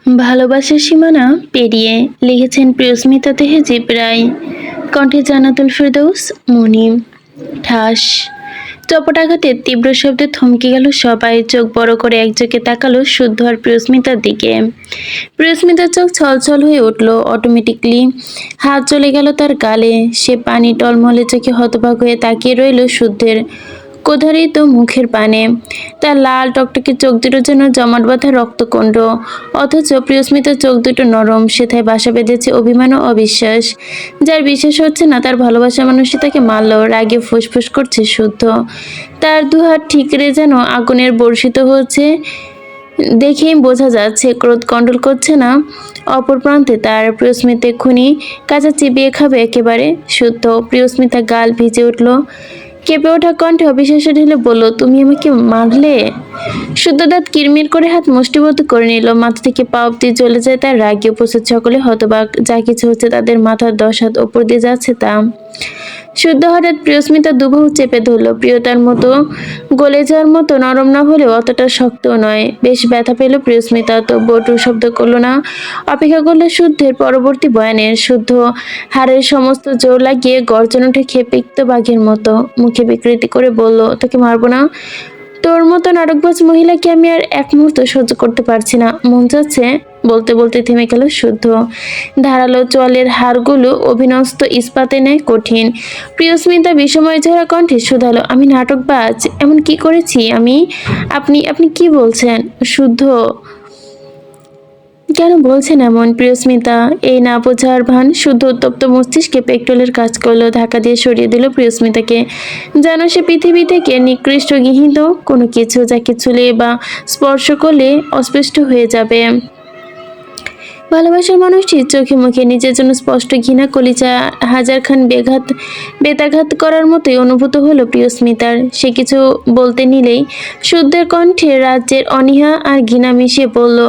ভালোবাসার সীমানা পেরিয়ে লিখেছেন প্রিয়স্মিতা তেহেজিব রায়, কণ্ঠে জান্নাতুল ফেরদৌস মুনিম। ঠাস চপটাঘাতের তীব্র শব্দে থমকে গেল সবাই, চোখ বড় করে একযোগে তাকালো শুদ্ধ আর প্রিয়স্মিতার দিকে। প্রিয়স্মিতার চোখ ছলছল হয়ে উঠল, অটোমেটিকলি হাত চলে গেল তার গালে। সে পানি টলমলে চোখে হতবাক হয়ে তাকিয়ে রইল শুদ্ধের ক্ষুধারিত মুখের পানে। তার লাল টকটকে চোখ দুটো যেন জমাট বাঁধা রক্তকুণ্ড, অথচ প্রিয়স্মিতার চোখ দুটো নরম, সেথায় বাসা বেঁধেছে অভিমান ও অবিশ্বাস। যার বিশ্বাস হচ্ছে না তার ভালোবাসার মানুষই তাকে মারল, রাগে ফুসফুস করছে শুদ্ধ। তার দুহাত ঠিকরে যেন আগুনের বর্ষিত হচ্ছে, দেখেই বোঝা যাচ্ছে ক্রোধ কন্ট্রোল করছে না। অপর প্রান্তে তার প্রিয়স্মিতা এক্ষুনি কাঁচা চিবিয়ে খাবে একেবারে শুদ্ধ। প্রিয়স্মিতা গাল ভিজে উঠল, কেঁপে ওঠা কণ্ঠে অবিশ্বাসে ঢেলে বলল, তুমি আমাকে মারলে? শুদ্ধ দাঁত কিরমির করে হাত মুষ্টিবদ্ধ করে নিল, মাথা থেকে পা অব্দি জ্বলে যায় তার রাগে। উপস্থিত সকলে হতবাক, যা কিছু হচ্ছে তাদের মাথার 10 হাত ওপর দিয়ে যাচ্ছে তা। শুদ্ধ হঠাৎ প্রিয়স্মিতা দুবাহু চেপে ধরল, প্রিয়তার মতো গলে যাওয়ার মতো নরম না হলেও অতটা শক্তও নয়। বেশ ব্যথা পেল প্রিয়স্মিতা, তবুও টু শব্দ করল না, অপেক্ষা করলো শুদ্ধের পরবর্তী বয়ানের। শুদ্ধ হাড়ের সমস্ত জোর লাগিয়ে গর্জন ওঠে ক্ষেপিত বাঘের মতো, মুখে বিকৃতি করে বলল, তোকে মারবো না? তোর মতো নাটকবাজ মহিলাকে আমি আর এক মুহূর্ত সহ্য করতে পারছি না, মন চাচ্ছে। বলতে বলতে থেমে গেল শুদ্ধ। ধারালো চোয়ালের হাড়গুলো অভিনস্ত ইস্পাতে নেয় কঠিন। প্রিয়স্মিতা বিষময় ঝরা কণ্ঠে শুধালো, আমি নাটকবাজ? এমন কি করেছি আমি? আপনি আপনি কি বলছেন? শুদ্ধ কেন বলছেন এমন? প্রিয়স্মিতা এই না বোঝার ভান। শুদ্ধ উত্তপ্ত মস্তিষ্কে পেট্রোলের কাজ করলো, ধাক্কা দিয়ে সরিয়ে দিল প্রিয়স্মিতাকে, যেন সে পৃথিবী থেকে নিকৃষ্ট গৃহীত কোনো কিছু, যাকে ছুলে বা স্পর্শ করলে অস্পষ্ট হয়ে যাবে। ভালোবাসার মানুষটি চোখে মুখে নিজের জন্য স্পষ্ট ঘৃণা, কলিজা হাজারখান বেতাঘাত করার মতোই অনুভূত হলো প্রিয়স্মিতার। সে কিছু বলতে নিলেই শুদ্ধের কণ্ঠে রাজ্যের অনীহা আর ঘৃণা মিশিয়ে বলল,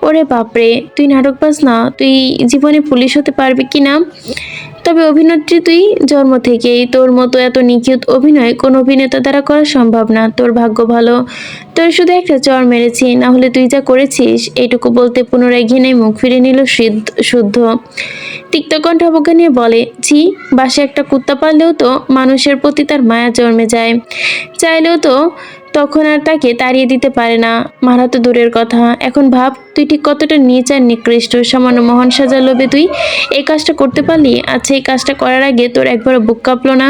ওরে বাপরে, তুই নাটকবাজ না? তুই জীবনে পুলিশ হতে পারবি কি না? তবে অভিনেত্রী তুই জন্ম থেকেই। তোর মতো এত নিখুঁত অভিনয় কোনো অভিনেতা দ্বারা করা সম্ভব না। তোর ভাগ্য ভালো, তোর শুধু একটা চর মেরেছি, না হলে তুই যা করেছিস। এইটুকু বলতে পুনরায় ঘৃণায় মুখ ফিরে নিল শুদ্ধ। তিক্ত কণ্ঠ অবজ্ঞা নিয়ে বলে, ছি, বাসে একটা কুত্তা পাললেও তো মানুষের প্রতি তার মায়া জন্মে যায়, চাইলেও তো তখন আর তাকে তাড়িয়ে দিতে পারে না। মারা তো দূরের কথা, এখন ভাব তুই ঠিক কতটা নীচ আর নিকৃষ্ট। সামান্য মহান সাজার লোভে তুই এই কাজটা করতে পারলি? আচ্ছা, এই কাজটা করার আগে তোর একবারও বুক কাঁপলো না?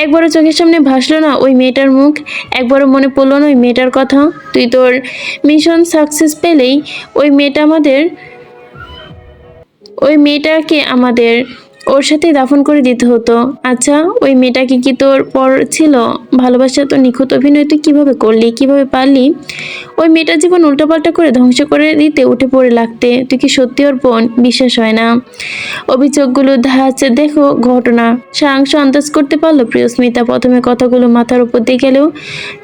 একবারও চোখের সামনে ভাসলো না ওই মেয়েটার মুখ? একবারও মনে পড়লো না ওই মেয়েটার কথা? তুই তোর মিশন সাকসেস পেলেই ওই মেয়েটাকে আমাদের ওর সাথে দাফন করে দিতে হতো। আচ্ছা, ওই মেয়েটাকে কি তোর পর ছিল? ভালোবাসা তো নিখুঁত অভিনয় তুই কিভাবে করলি, কিভাবে পারলি ওই মেয়েটার জীবন উল্টাপাল্টা করে ধ্বংস করে দিতে, উঠে পড়ে লাগতে? তুই কি সত্যি ওর বোন? বিশ্বাস হয় না। অভিযোগগুলো ধাঁচে দেখো ঘটনা সারাংশ আন্দাজ করতে পারলো প্রিয়স্মিতা। প্রথমে কথাগুলো মাথার উপর দিয়ে গেলেও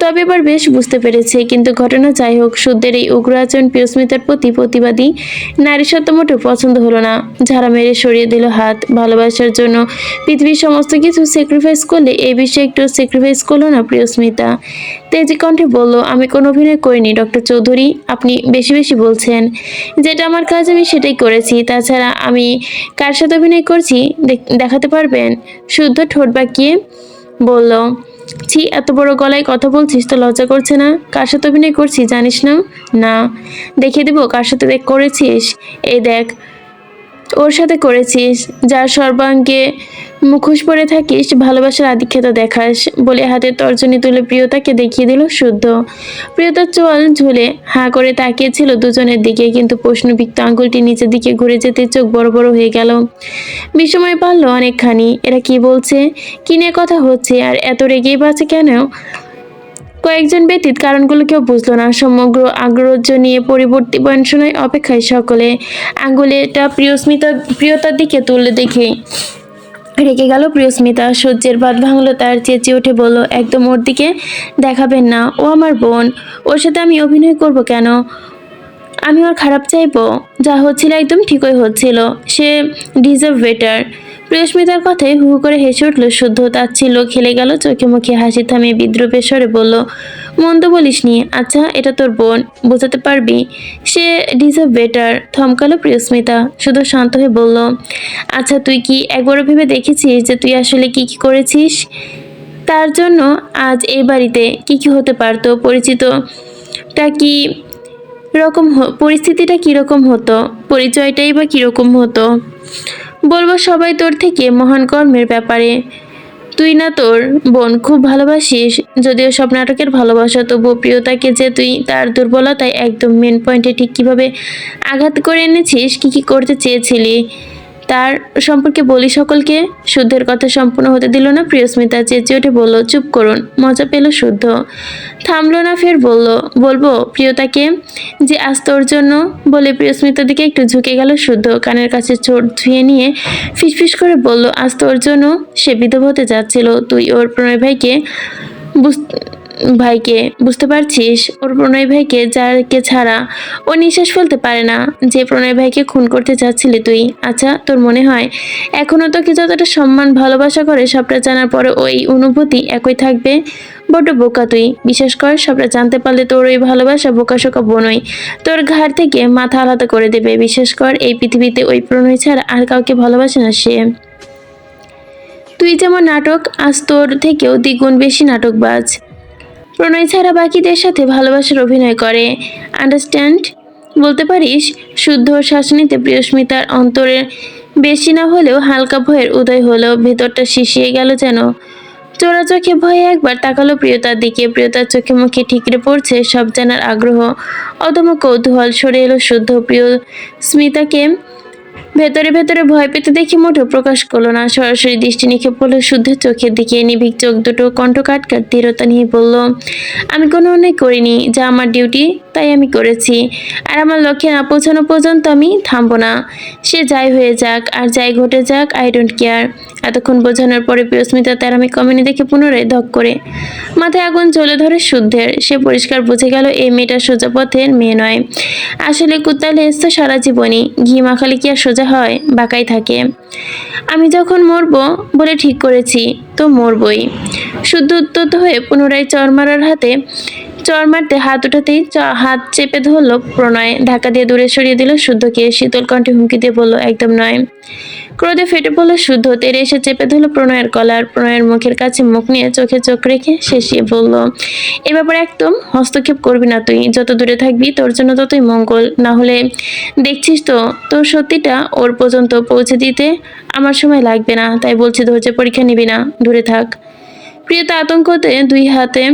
তবে এবার বেশ বুঝতে পেরেছে। কিন্তু ঘটনা যাই হোক, শুদ্ধের এই উগ্র আচরণ প্রিয়স্মিতার প্রতি প্রতিবাদী নারী সত্য মোটেও পছন্দ হলো না। ঝাড়া মেরে সরিয়ে দিল হাত। ভালোবাসার জন্য পৃথিবীর সমস্ত কিছু স্যাক্রিফাইস করলে এই বিষয়ে একটু স্যাক্রিফাইস করলো না প্রিয়স্মিতা? তেজি কণ্ঠে বলল, আমি কোনো অভিনয় করিনি ডক্টর চৌধুরী, আপনি বেশি বেশি বলছেন। যেটা আমার কাজ আমি সেটাই করেছি। তাছাড়া আমি কার সাথে অভিনয় করছি দেখাতে পারবেন? শুদ্ধ ঠোঁট বাঁকিয়ে বলল, ছি, এত বড় গলায় কথা বলছিস তো লজ্জা করছে না? কার সাথে অভিনয় করছি জানিস না? না, দেখিয়ে দেবো কার সাথে করেছিস। এই দেখ, ওর সাথে করেছিস, যার সর্বাঙ্গে মুখোশ পরে থাকিস, ভালোবাসার আধিক্যতা দেখাস। বলে হাতের তর্জনী তুলে প্রিয়তাকে দেখিয়ে দিল শুদ্ধ। প্রিয়তার চোয়াল ঝুলে হাঁ করে তাকিয়েছিল দুজনের দিকে, কিন্তু প্রশ্নবিদ্ধ আঙ্গুলটি নিচের দিকে ঘুরে যেতে চোখ বড় বড় হয়ে গেল। বিস্ময় পারল অনেকখানি, এরা কি বলছে, কি নিয়ে কথা হচ্ছে, আর এত রেগেই বাঁচে কেন? কয়েকজন ব্যতীত কারণগুলো কেউ বুঝলো না। সমগ্র আগ্রহ নিয়ে পরিবর্তী বয়ান শোনায় অপেক্ষায় সকলে। আঙ্গুলেটা প্রিয়তার দিকে তুলে দেখে রেগে গেল প্রিয়স্মিতা। সহ্যের বাঁধ ভাঙলো তার, চেঁচিয়ে উঠে বলল, একদম ওর দিকে দেখাবেন না, ও আমার বোন। ওর সাথে আমি অভিনয় করব কেন? আমি ওর খারাপ চাইবো? যা হচ্ছিল একদম ঠিকই হচ্ছিল। সে ডিজার্ভ বেটার। প্রিয়স্মিতার কথায় হু হু করে হেসে উঠল শুদ্ধ। তাচ্ছিল্য খেলে গেল চোখে মুখে, হাসি থামিয়ে বিদ্রুপের স্বরে বলল, মন্দ বলিসনি। আচ্ছা, এটা তোর বোন, বোঝাতে পারবি? সে ডিজার্ভ বেটার। থমকালো প্রিয়স্মিতা। শুধু শান্ত হয়ে বলল, আচ্ছা তুই কি একবারও ভেবে দেখেছিস যে তুই আসলে কি কি করেছিস? তার জন্য আজ এই বাড়িতে কি কি হতে পারতো? পরিচিতটা কি রকম পরিস্থিতিটা কিরকম হতো? পরিচয়টাই বা কিরকম হতো? বলবো সবাই তোর থেকে মহান কর্মের ব্যাপারে। তুই না তোর বোন খুব ভালোবাসিস, যদিও সব নাটকের ভালোবাসা, তবুও প্রিয়তাকে যে তুই তার দুর্বলতায় একদম মেন পয়েন্টে ঠিক কিভাবে আঘাত করে এনেছিস, কি কি করতে চেয়েছিলি তার সম্পর্কে বলি সকলকে। শুদ্ধের কথা সম্পূর্ণ হতে দিল না প্রিয়স্মিতা, চেঁচিয়ে উঠে বলল, চুপ করুন। মজা পেল শুদ্ধ, থামলো না, ফের বলল, বলবো প্রিয়তাকে যে আজ তোর জন্য। বলে প্রিয়স্মিতার দিকে একটু ঝুঁকে গেল শুদ্ধ, কানের কাছে চোট ধুয়ে নিয়ে ফিসফিস করে বলল, আজ তোর জন্য সে বিধবা হতে যাচ্ছিল। তুই ওর প্রণয় ভাইকে বুঝতে পারছিস? ওর প্রণয় ভাইকে, যাকে ছাড়া ও নিঃশ্বাস ফেলতে পারে না, যে প্রণয় ভাইকে খুন করতে চাচ্ছিলি তুই। আচ্ছা, তোর মনে হয় এখনো তোকে যতটা সম্মান ভালোবাসা করে, সবটা জানার পরে ওই অনুভূতি একই থাকবে? বড্ড বোকা তুই। বিশ্বাস কর, সবটা জানতে পারলে তোর ওই ভালোবাসা বোকাশোকা বোনই তোর ঘাড় থেকে মাথা আলাদা করে দেবে। বিশ্বাস কর, এই পৃথিবীতে ওই প্রণয় ছাড়া আর কাউকে ভালোবাসে না সে। তুই যেমন নাটক, আজ তোর থেকেও দ্বিগুণ বেশি নাটকবাজ। প্রণয় ছাড়া বাকিদের সাথে ভালোবাসার অভিনয় করে। আন্ডারস্ট্যান্ড? বলতে পারিস? শুদ্ধ শাসনীতে প্রিয়স্মিতার অন্তরে বেশি না হলেও হালকা ভয়ের উদয় হলো। ভেতরটা শিশিয়ে গেল যেন। চোরা চোখে ভয়ে একবার তাকালো প্রিয়তার দিকে। প্রিয়তার চোখে মুখে ঠিকরে পড়ছে সব জানার আগ্রহ, অদম্য কৌতূহল। সরে এলো শুদ্ধ। প্রিয়স্মিতাকে ভেতরে ভেতরে ভয় পেতে দেখে মোটেও প্রকাশ করলো না। সরাসরি দৃষ্টি নিক্ষেপ করলো শুদ্ধের চোখের দিকে। নিভিক চোখ দুটো কণ্ঠ কাটকাট দৃঢ়তা নিয়ে বলল, আমি কোনো অন্যায় করিনি, যা আমার ডিউটি তাই আমি করেছি। আর আমার লক্ষ্যে না পৌঁছানো পর্যন্ত আমি থামবো না। সে যাই হয়ে যাক আর যাই ঘটে যাক, আই ডোন্ট কেয়ার। এতক্ষণ বোঝানোর পরে প্রিয়স্মিতা তেরামি কমেনি দেখে পুনরায় ধক করে মাথায় আগুন জ্বলে ধরে শুদ্ধের। সে পরিষ্কার বুঝে গেল এই মেয়েটা সোজা পথের মেয়ে নয়। আসলে কুত্তালে এসতো সারা জীবনই। ঘি মাখালে কি আর সোজা হয়? বাঁকাই থাকে। আমি যখন মরবো বলে ঠিক করেছি, তো মরবই। শুদ্ধ উত্তত হয়ে পুনরায় চর মারতে হাত উঠাতেই হাত চেপে ধরল প্রণয়। ধাক্কা দিয়ে দূরে সরিয়ে দিল শুদ্ধকে। শীতল কণ্ঠে হুমকি দিয়ে বলল, একদম নয়। ক্রোধে ফেটে পড়ল শুদ্ধ। তেরে এসে চেপে ধরল প্রণয়ের কলার। প্রণয়ের মুখের কাছে মুখ নিয়ে চোখে চোখ রেখে শেষিয়ে বলল, এ ব্যাপারে একদম হস্তক্ষেপ করবি না তুই। যত দূরে থাকবি তোর জন্য ততই মঙ্গল। না হলে দেখছিস তো, তোর সত্যিটা ওর পর্যন্ত পৌঁছে দিতে আমার সময় লাগবে না। তাই বলছি, ধৈর্য পরীক্ষা নিবি না, দূরে থাক। প্রিয়তা আতঙ্কতে দুই হাতে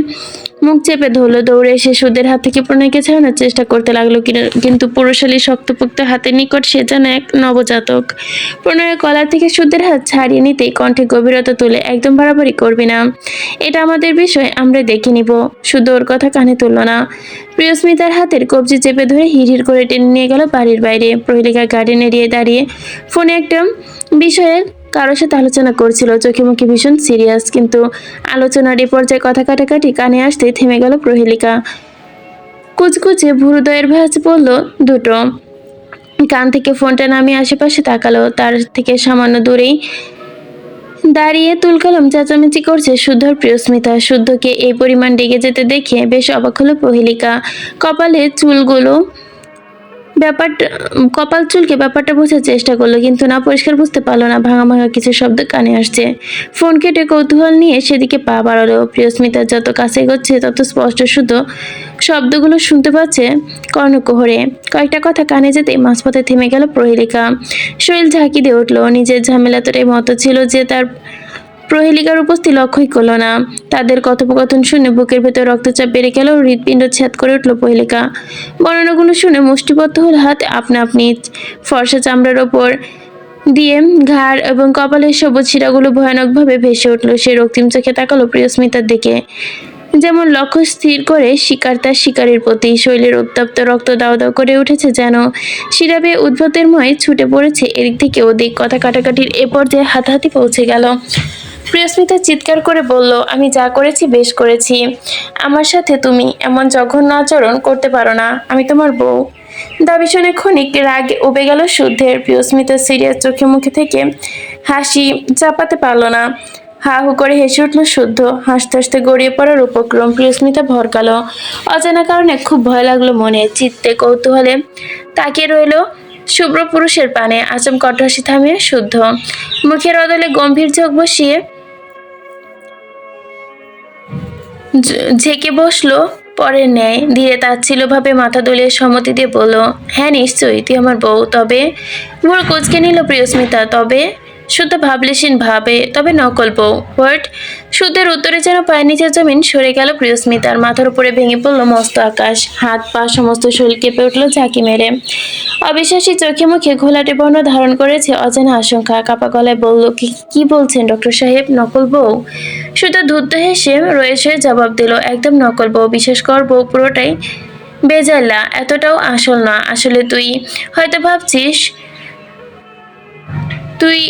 মুখ চেপে ধরলো। দৌড়ে এসে সুদের হাত থেকে প্রণয়কে ছাড়ানোর চেষ্টা করতে লাগলো, কিন্তু পুরুষালী শক্তপোক্ত হাতের নিকট সে যেন এক নবজাতক। প্রণয়ের কলার থেকে সুদের হাত ছাড়িয়ে নিতেই কণ্ঠে গভীরতা তুলে, একদম বাড়াবাড়ি করবি না, এটা আমাদের বিষয়, আমরা দেখে নিব। শুদ্ধ ওর কথা কানে তুলল না। প্রিয়স্মিতার হাতের কবজি চেপে ধরে হিড়হিড় করে টেনে নিয়ে গেল বাড়ির বাইরে। প্রহেলিকা গার্ডেন এরিয়ায় দাঁড়িয়ে ফোনে একটা বিষয়ে কারোর সাথে আলোচনা করছিল। চোখে মুখে ভীষণ সিরিয়াস, কিন্তু আলোচনার এ পর্যায়ে কথা কাটাকাটি কানে আসতে থেমে গেল প্রহেলিকা। কুচকুচে ভুরুদয়ের ভাঁজ পড়ল দুটো। কান থেকে ফোনটা নামিয়ে আশেপাশে তাকালো। তার থেকে সামান্য দূরেই দাঁড়িয়ে তুলকালাম চেঁচামেচি করছে শুদ্ধর প্রিয়স্মিতা। শুদ্ধকে এই পরিমাণ ডেকে যেতে দেখে বেশ অবাক হলো প্রহেলিকা। কপাল চুলকে ব্যাপারটা বোঝার চেষ্টা করলো, কিন্তু না, পরিষ্কার বুঝতে পারলো না। ভাঙা ভাঙা কিছু শব্দ কানে আসছে। ফোন কেটে কৌতূহল নিয়ে সেদিকে পা বাড়ালো। প্রিয়স্মিতার যত কাছে এগোচ্ছে তত স্পষ্ট শুদ্ধ শব্দগুলো শুনতে পাচ্ছে কর্ণকুহরে। কয়েকটা কথা কানে যেতেই মাঝপথে থেমে গেল প্রহেলিকা। শরীর ঝাঁকি দিয়ে উঠলো। নিজের ঝামেলাটাই মতো ছিল যে তার প্রহেলিকার উপস্থিতি লক্ষ্যই করলো না। তাদের কথোপকথন শুনে বুকের ভেতর রক্তচাপ বেড়ে গেল। হৃৎপিণ্ড ছেদ করে উঠল প্রহেলিকা। বর্ণনাগুলো শুনে মুষ্টিবদ্ধ হল হাত আপনা আপনি। ফর্সা চামড়ার ওপর দিয়ে ঘাড় এবং কপালের সবুজ শিরাগুলো ভয়ানকভাবে ভেসে উঠল। সে রক্তিম চোখে তাকালো প্রিয়স্মিতার দিকে, যেমন লক্ষ্য স্থির করে শিকার তার শিকারের প্রতি। শরীরের উত্তপ্ত রক্ত দাও দাও করে উঠেছে, যেন শিরাবে উদ্ভতের ময় ছুটে পড়েছে এদিক থেকে ওদিক। কথা কাটাকাটির এ পর্যায়ে হাতাহাতি পৌঁছে গেল। প্রিয়স্মিতা চিৎকার করে বলল, আমি যা করেছি বেশ করেছি। আমার সাথে তুমি এমন জঘন্য আচরণ করতে পারো না। আমি তোমার বউ। দাবি শুনে ক্ষণিক রাগ উবে গেল শুদ্ধের। প্রিয়স্মিতার সিরিয়াস চোখে মুখে থেকে হাসি চাপাতে পারল না। হা হু করে হেসে উঠল শুদ্ধ। হাসতে হাসতে গড়িয়ে পড়ার উপক্রম। প্রিয়স্মিতা ভরকালো। অজানা কারণে খুব ভয় লাগলো মনে। চিত্তে কৌতূহলে তাকিয়ে রইল শুভ্র পুরুষের পানে। আচম কণ্ঠহাসি থামিয়ে শুদ্ধ মুখের অদলে গম্ভীর চোখ বসিয়ে ঝেঁকে বসলো পরের ন্যায়। ধীরে তাচ্ছিল্যভাবে মাথা দুলিয়ে সম্মতি দিয়ে বলল, হ্যাঁ নিশ্চয়ই, তুই আমার বউ। তবে ভোর কুঁচকে নিল প্রিয়স্মিতা। তবে শুদ্ধ ভাবলেশীন ভাবে, তবে নকল বউ। হোয়াট? শুদ্ধের উত্তরে যেন পায়ের নিচের জমিন সরে গেল প্রিয়স্মিতার। মাথার উপরে ভেঙে পড়ল মস্ত আকাশ। হাত পা সমস্ত শরীর কেঁপে উঠল ঝাঁকি মেরে। অবিশ্বাসী চোখে মুখে ঘোলাটে বর্ণ ধারণ করেছে অজানা আশঙ্কা। কাপা গলায় বলল, কি বলছেন ডক্টর সাহেব? নকল বউ? শুধু ধূর্ত হেসে রয়েছে জবাব দিল, একদম নকল বউ। বিশ্বাস কর বউ পুরোটাই বেজাল্লা, এতটাও আসল না। আসলে হয়তো ভাবছিস তুই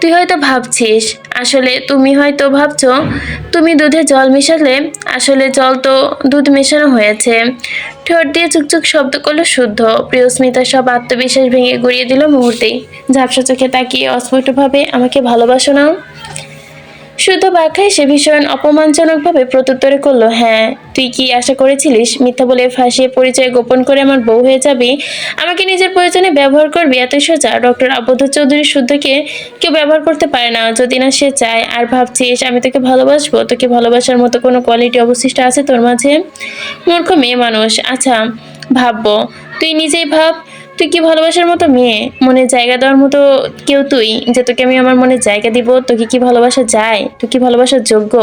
তুই হয়তো ভাবছিস আসলে তুমি হয়তো ভাবছো তুমি দুধে জল মেশালে, আসলে জল তো দুধ মেশানো হয়েছে। ঠোঁট দিয়ে চুকচুক শব্দ করলো শুদ্ধ। প্রিয়স্মিতা সব আত্মবিশ্বাস ভেঙে গড়িয়ে দিল মুহূর্তেই। ঝাপসা চোখে তাকিয়ে অস্ফুটভাবে, আমাকে ভালোবাসো না? শুদ্ধ বাক্যায় সে ভীষণ অপমানজনকভাবে প্রত্যুত্তরে করলো, হ্যাঁ। তুই কি আশা করেছিলিস মিথ্যা বলে ফাঁসিয়ে পরিচয় গোপন করে আমার বউ হয়ে যাবি? আমাকে নিজের প্রয়োজনে ব্যবহার করবি? এত সোজা? ডক্টর আবদ্ধ চৌধুরী শুদ্ধকে কেউ ব্যবহার করতে পারে না যদি না সে চায়। আর ভাবছিস আমি তোকে ভালোবাসবো? তোকে ভালোবাসার মতো কোনো কোয়ালিটি অবশিষ্ট আছে তোর মাঝে? মূর্খ মেয়ে মানুষ। আচ্ছা ভাববো, তুই নিজেই ভাব। তুই কি ভালোবাসার মতো মেয়ে? মনে জায়গা দেওয়ার মতো কেউ তুই, যে তোকে আমি আমার মনে জায়গা দিব? তোকে কি ভালোবাসা যায়? তুই কি ভালোবাসার যোগ্য?